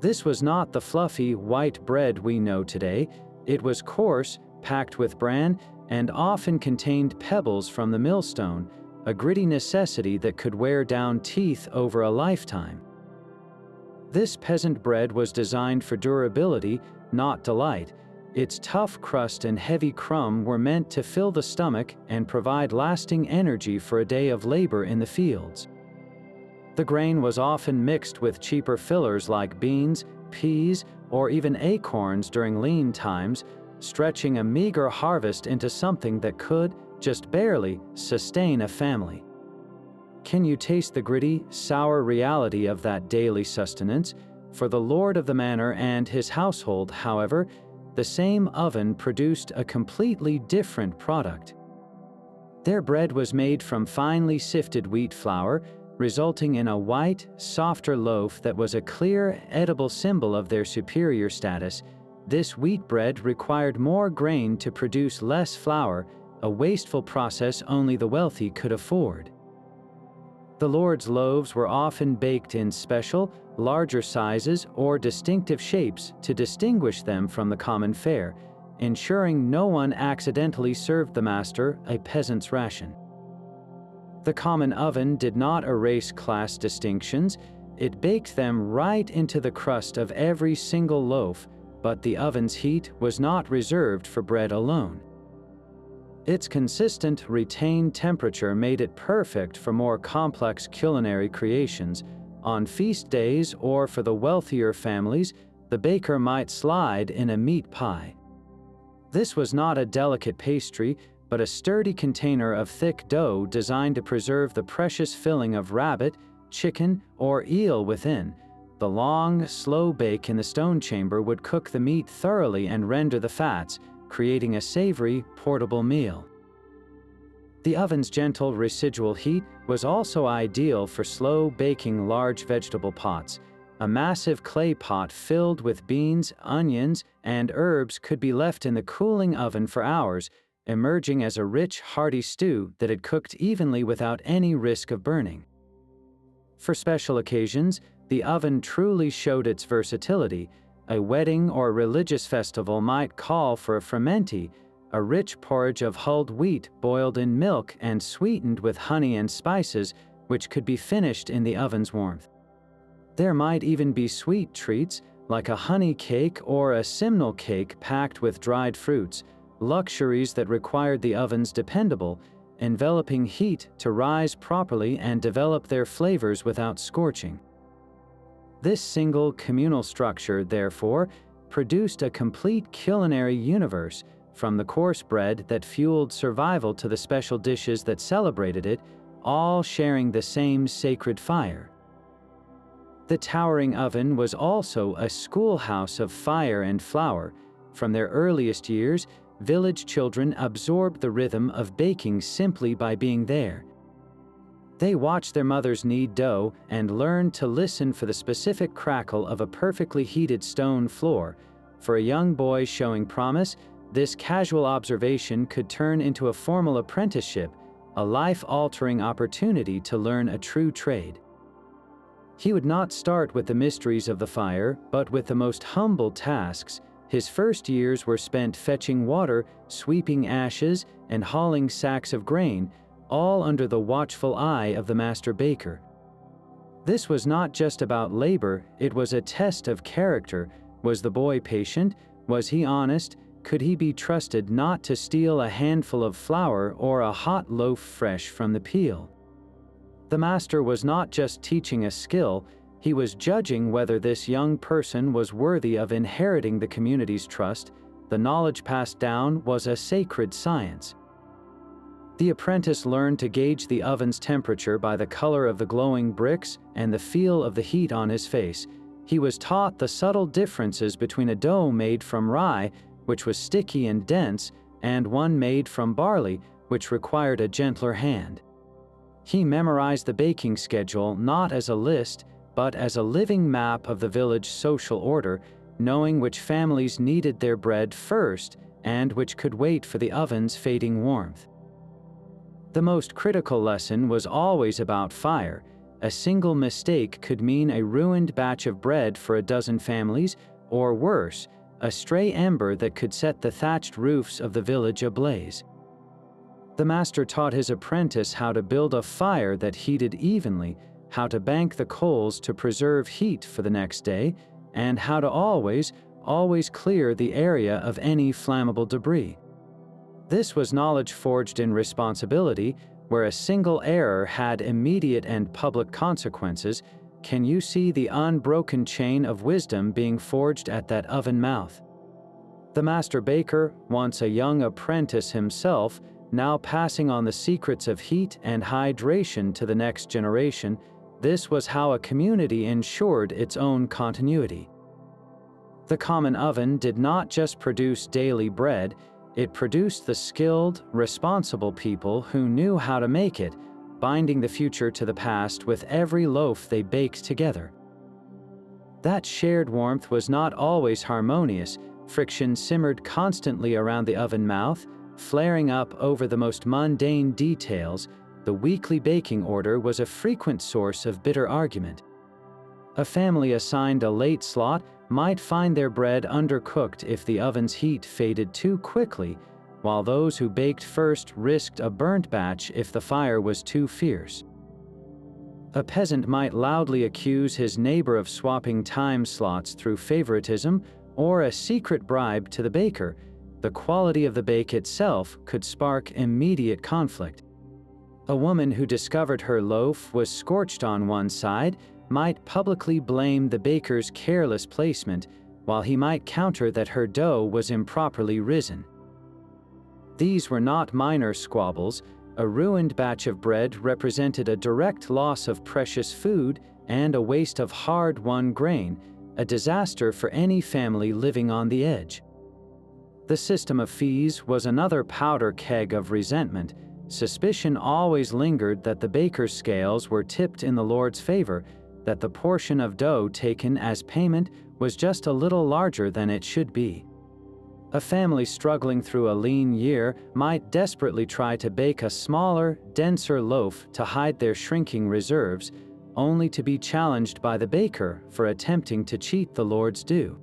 This was not the fluffy, white bread we know today. It was coarse, packed with bran, and often contained pebbles from the millstone, a gritty necessity that could wear down teeth over a lifetime. This peasant bread was designed for durability, not delight. Its tough crust and heavy crumb were meant to fill the stomach and provide lasting energy for a day of labor in the fields. The grain was often mixed with cheaper fillers like beans, peas, or even acorns during lean times, stretching a meager harvest into something that could, just barely, sustain a family. Can you taste the gritty, sour reality of that daily sustenance? For the lord of the manor and his household, however, the same oven produced a completely different product. Their bread was made from finely sifted wheat flour, resulting in a white, softer loaf that was a clear, edible symbol of their superior status. This wheat bread required more grain to produce less flour, a wasteful process only the wealthy could afford. The lord's loaves were often baked in special, larger sizes or distinctive shapes to distinguish them from the common fare, ensuring no one accidentally served the master a peasant's ration. The common oven did not erase class distinctions. It baked them right into the crust of every single loaf, but the oven's heat was not reserved for bread alone. Its consistent, retained temperature made it perfect for more complex culinary creations. On feast days or for the wealthier families, the baker might slide in a meat pie. This was not a delicate pastry, but a sturdy container of thick dough designed to preserve the precious filling of rabbit, chicken, or eel within. The long, slow bake in the stone chamber would cook the meat thoroughly and render the fats, creating a savory, portable meal. The oven's gentle residual heat was also ideal for slow baking large vegetable pots. A massive clay pot filled with beans, onions, and herbs could be left in the cooling oven for hours, emerging as a rich, hearty stew that had cooked evenly without any risk of burning. For special occasions, the oven truly showed its versatility. A wedding or religious festival might call for a frumenti, a rich porridge of hulled wheat boiled in milk and sweetened with honey and spices, which could be finished in the oven's warmth. There might even be sweet treats, like a honey cake or a simnel cake packed with dried fruits, luxuries that required the oven's dependable, enveloping heat to rise properly and develop their flavors without scorching. This single communal structure, therefore, produced a complete culinary universe, from the coarse bread that fueled survival to the special dishes that celebrated it, all sharing the same sacred fire. The towering oven was also a schoolhouse of fire and flour. From their earliest years, village children absorbed the rhythm of baking simply by being there. They watched their mothers knead dough and learned to listen for the specific crackle of a perfectly heated stone floor. For a young boy showing promise, this casual observation could turn into a formal apprenticeship, a life-altering opportunity to learn a true trade. He would not start with the mysteries of the fire, but with the most humble tasks. His first years were spent fetching water, sweeping ashes, and hauling sacks of grain, all under the watchful eye of the master baker. This was not just about labor, it was a test of character. Was the boy patient? Was he honest? Could he be trusted not to steal a handful of flour or a hot loaf fresh from the peel? The master was not just teaching a skill, he was judging whether this young person was worthy of inheriting the community's trust. The knowledge passed down was a sacred science. The apprentice learned to gauge the oven's temperature by the color of the glowing bricks and the feel of the heat on his face. He was taught the subtle differences between a dough made from rye, which was sticky and dense, and one made from barley, which required a gentler hand. He memorized the baking schedule not as a list, but as a living map of the village social order, knowing which families needed their bread first and which could wait for the oven's fading warmth. The most critical lesson was always about fire. A single mistake could mean a ruined batch of bread for a dozen families, or worse, a stray ember that could set the thatched roofs of the village ablaze. The master taught his apprentice how to build a fire that heated evenly, how to bank the coals to preserve heat for the next day, and how to always clear the area of any flammable debris. This was knowledge forged in responsibility, where a single error had immediate and public consequences. Can you see the unbroken chain of wisdom being forged at that oven mouth? The master baker, once a young apprentice himself, now passing on the secrets of heat and hydration to the next generation. This was how a community ensured its own continuity. The common oven did not just produce daily bread, it produced the skilled, responsible people who knew how to make it, binding the future to the past with every loaf they baked together. That shared warmth was not always harmonious. Friction simmered constantly around the oven mouth, flaring up over the most mundane details. The weekly baking order was a frequent source of bitter argument. A family assigned a late slot might find their bread undercooked if the oven's heat faded too quickly, while those who baked first risked a burnt batch if the fire was too fierce. A peasant might loudly accuse his neighbor of swapping time slots through favoritism or a secret bribe to the baker. The quality of the bake itself could spark immediate conflict. A woman who discovered her loaf was scorched on one side might publicly blame the baker's careless placement, while he might counter that her dough was improperly risen. These were not minor squabbles. A ruined batch of bread represented a direct loss of precious food and a waste of hard-won grain, a disaster for any family living on the edge. The system of fees was another powder keg of resentment. Suspicion always lingered that the baker's scales were tipped in the Lord's favor, that the portion of dough taken as payment was just a little larger than it should be. A family struggling through a lean year might desperately try to bake a smaller, denser loaf to hide their shrinking reserves, only to be challenged by the baker for attempting to cheat the Lord's due.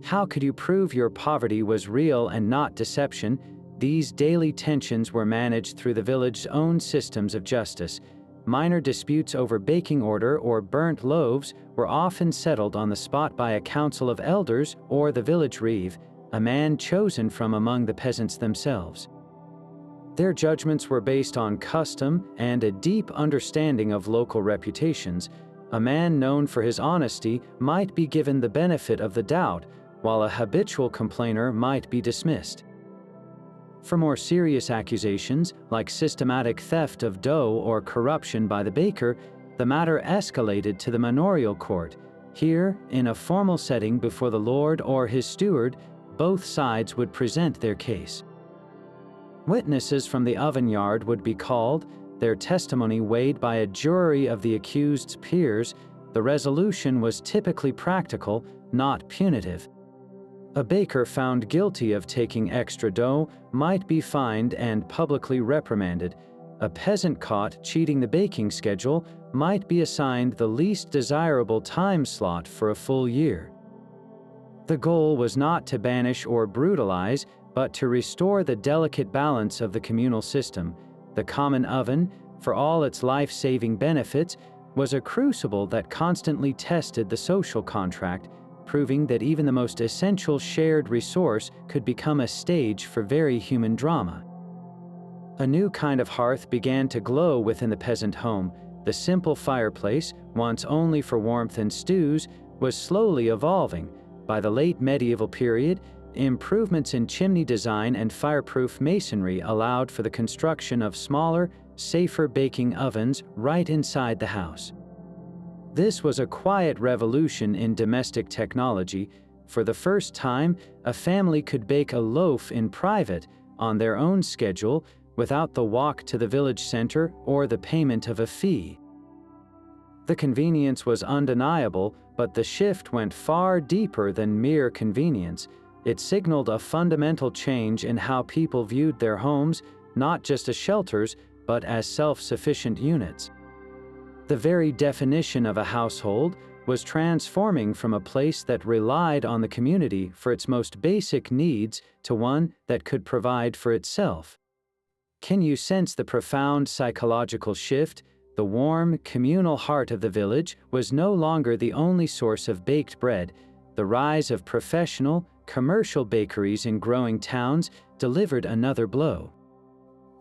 How could you prove your poverty was real and not deception? These daily tensions were managed through the village's own systems of justice. minor disputes over baking order or burnt loaves were often settled on the spot by a council of elders or the village reeve, a man chosen from among the peasants themselves. Their judgments were based on custom and a deep understanding of local reputations. A man known for his honesty might be given the benefit of the doubt, while a habitual complainer might be dismissed. For more serious accusations, like systematic theft of dough or corruption by the baker, the matter escalated to the manorial court. Here, in a formal setting before the lord or his steward, both sides would present their case. Witnesses from the oven yard would be called, their testimony weighed by a jury of the accused's peers. The resolution was typically practical, not punitive. A baker found guilty of taking extra dough might be fined and publicly reprimanded. A peasant caught cheating the baking schedule might be assigned the least desirable time slot for a full year. The goal was not to banish or brutalize, but to restore the delicate balance of the communal system. The common oven, for all its life-saving benefits, was a crucible that constantly tested the social contract, proving that even the most essential shared resource could become a stage for very human drama. A new kind of hearth began to glow within the peasant home. The simple fireplace, once only for warmth and stews, was slowly evolving. By the late medieval period, improvements in chimney design and fireproof masonry allowed for the construction of smaller, safer baking ovens right inside the house. This was a quiet revolution in domestic technology. For the first time, a family could bake a loaf in private, on their own schedule, without the walk to the village center or the payment of a fee. The convenience was undeniable, but the shift went far deeper than mere convenience. It signaled a fundamental change in how people viewed their homes, not just as shelters, but as self-sufficient units. The very definition of a household was transforming from a place that relied on the community for its most basic needs to one that could provide for itself. Can you sense the profound psychological shift? The warm, communal heart of the village was no longer the only source of baked bread. The rise of professional, commercial bakeries in growing towns delivered another blow.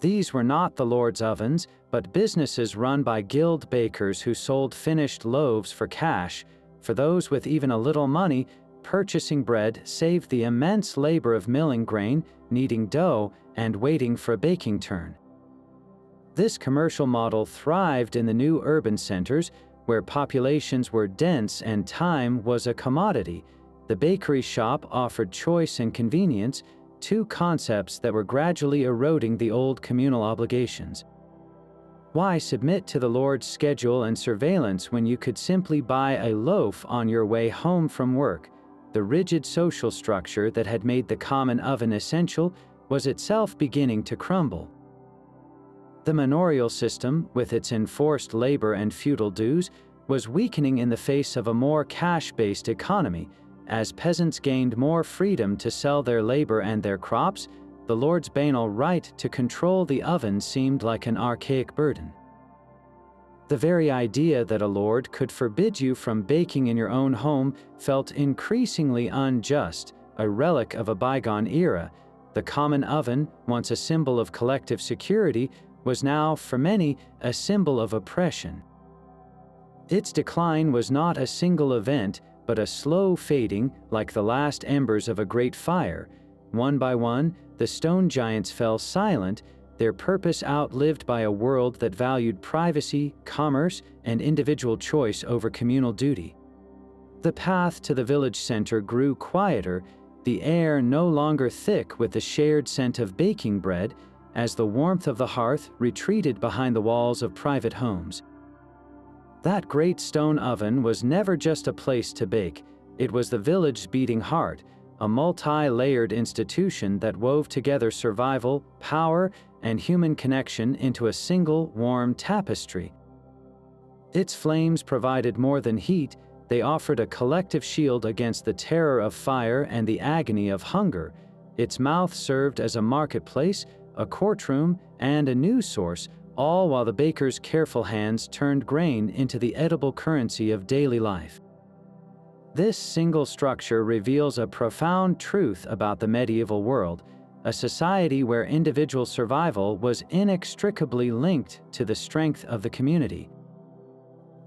These were not the Lord's ovens, but businesses run by guild bakers who sold finished loaves for cash. For those with even a little money, purchasing bread saved the immense labor of milling grain, kneading dough, and waiting for a baking turn. This commercial model thrived in the new urban centers, where populations were dense and time was a commodity. The bakery shop offered choice and convenience, two concepts that were gradually eroding the old communal obligations. Why submit to the Lord's schedule and surveillance when you could simply buy a loaf on your way home from work? The rigid social structure that had made the common oven essential was itself beginning to crumble. The manorial system, with its enforced labor and feudal dues, was weakening in the face of a more cash-based economy. As peasants gained more freedom to sell their labor and their crops, the Lord's banal right to control the oven seemed like an archaic burden. The very idea that a lord could forbid you from baking in your own home felt increasingly unjust, a relic of a bygone era. The common oven, once a symbol of collective security, was now, for many, a symbol of oppression. Its decline was not a single event, but a slow fading, like the last embers of a great fire. One by one, the stone giants fell silent, their purpose outlived by a world that valued privacy, commerce, and individual choice over communal duty. The path to the village center grew quieter, the air no longer thick with the shared scent of baking bread, as the warmth of the hearth retreated behind the walls of private homes. That great stone oven was never just a place to bake, it was the village's beating heart, a multi-layered institution that wove together survival, power, and human connection into a single, warm tapestry. Its flames provided more than heat, they offered a collective shield against the terror of fire and the agony of hunger. Its mouth served as a marketplace, a courtroom, and a news source, all while the baker's careful hands turned grain into the edible currency of daily life. This single structure reveals a profound truth about the medieval world, a society where individual survival was inextricably linked to the strength of the community.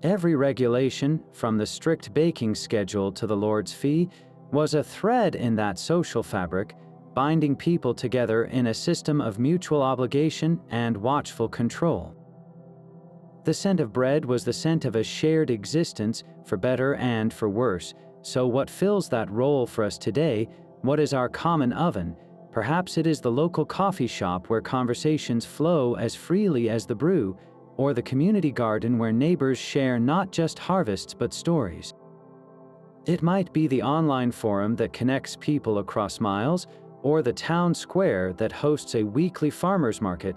Every regulation, from the strict baking schedule to the Lord's fee, was a thread in that social fabric, binding people together in a system of mutual obligation and watchful control. The scent of bread was the scent of a shared existence, for better and for worse. So what fills that role for us today? What is our common oven? Perhaps it is the local coffee shop where conversations flow as freely as the brew, or the community garden where neighbors share not just harvests but stories. It might be the online forum that connects people across miles, or the town square that hosts a weekly farmers market.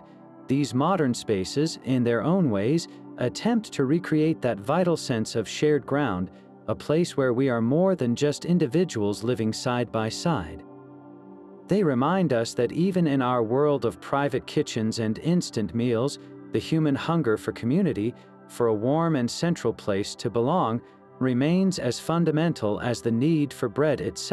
These modern spaces, in their own ways, attempt to recreate that vital sense of shared ground, a place where we are more than just individuals living side by side. They remind us that even in our world of private kitchens and instant meals, the human hunger for community, for a warm and central place to belong, remains as fundamental as the need for bread itself.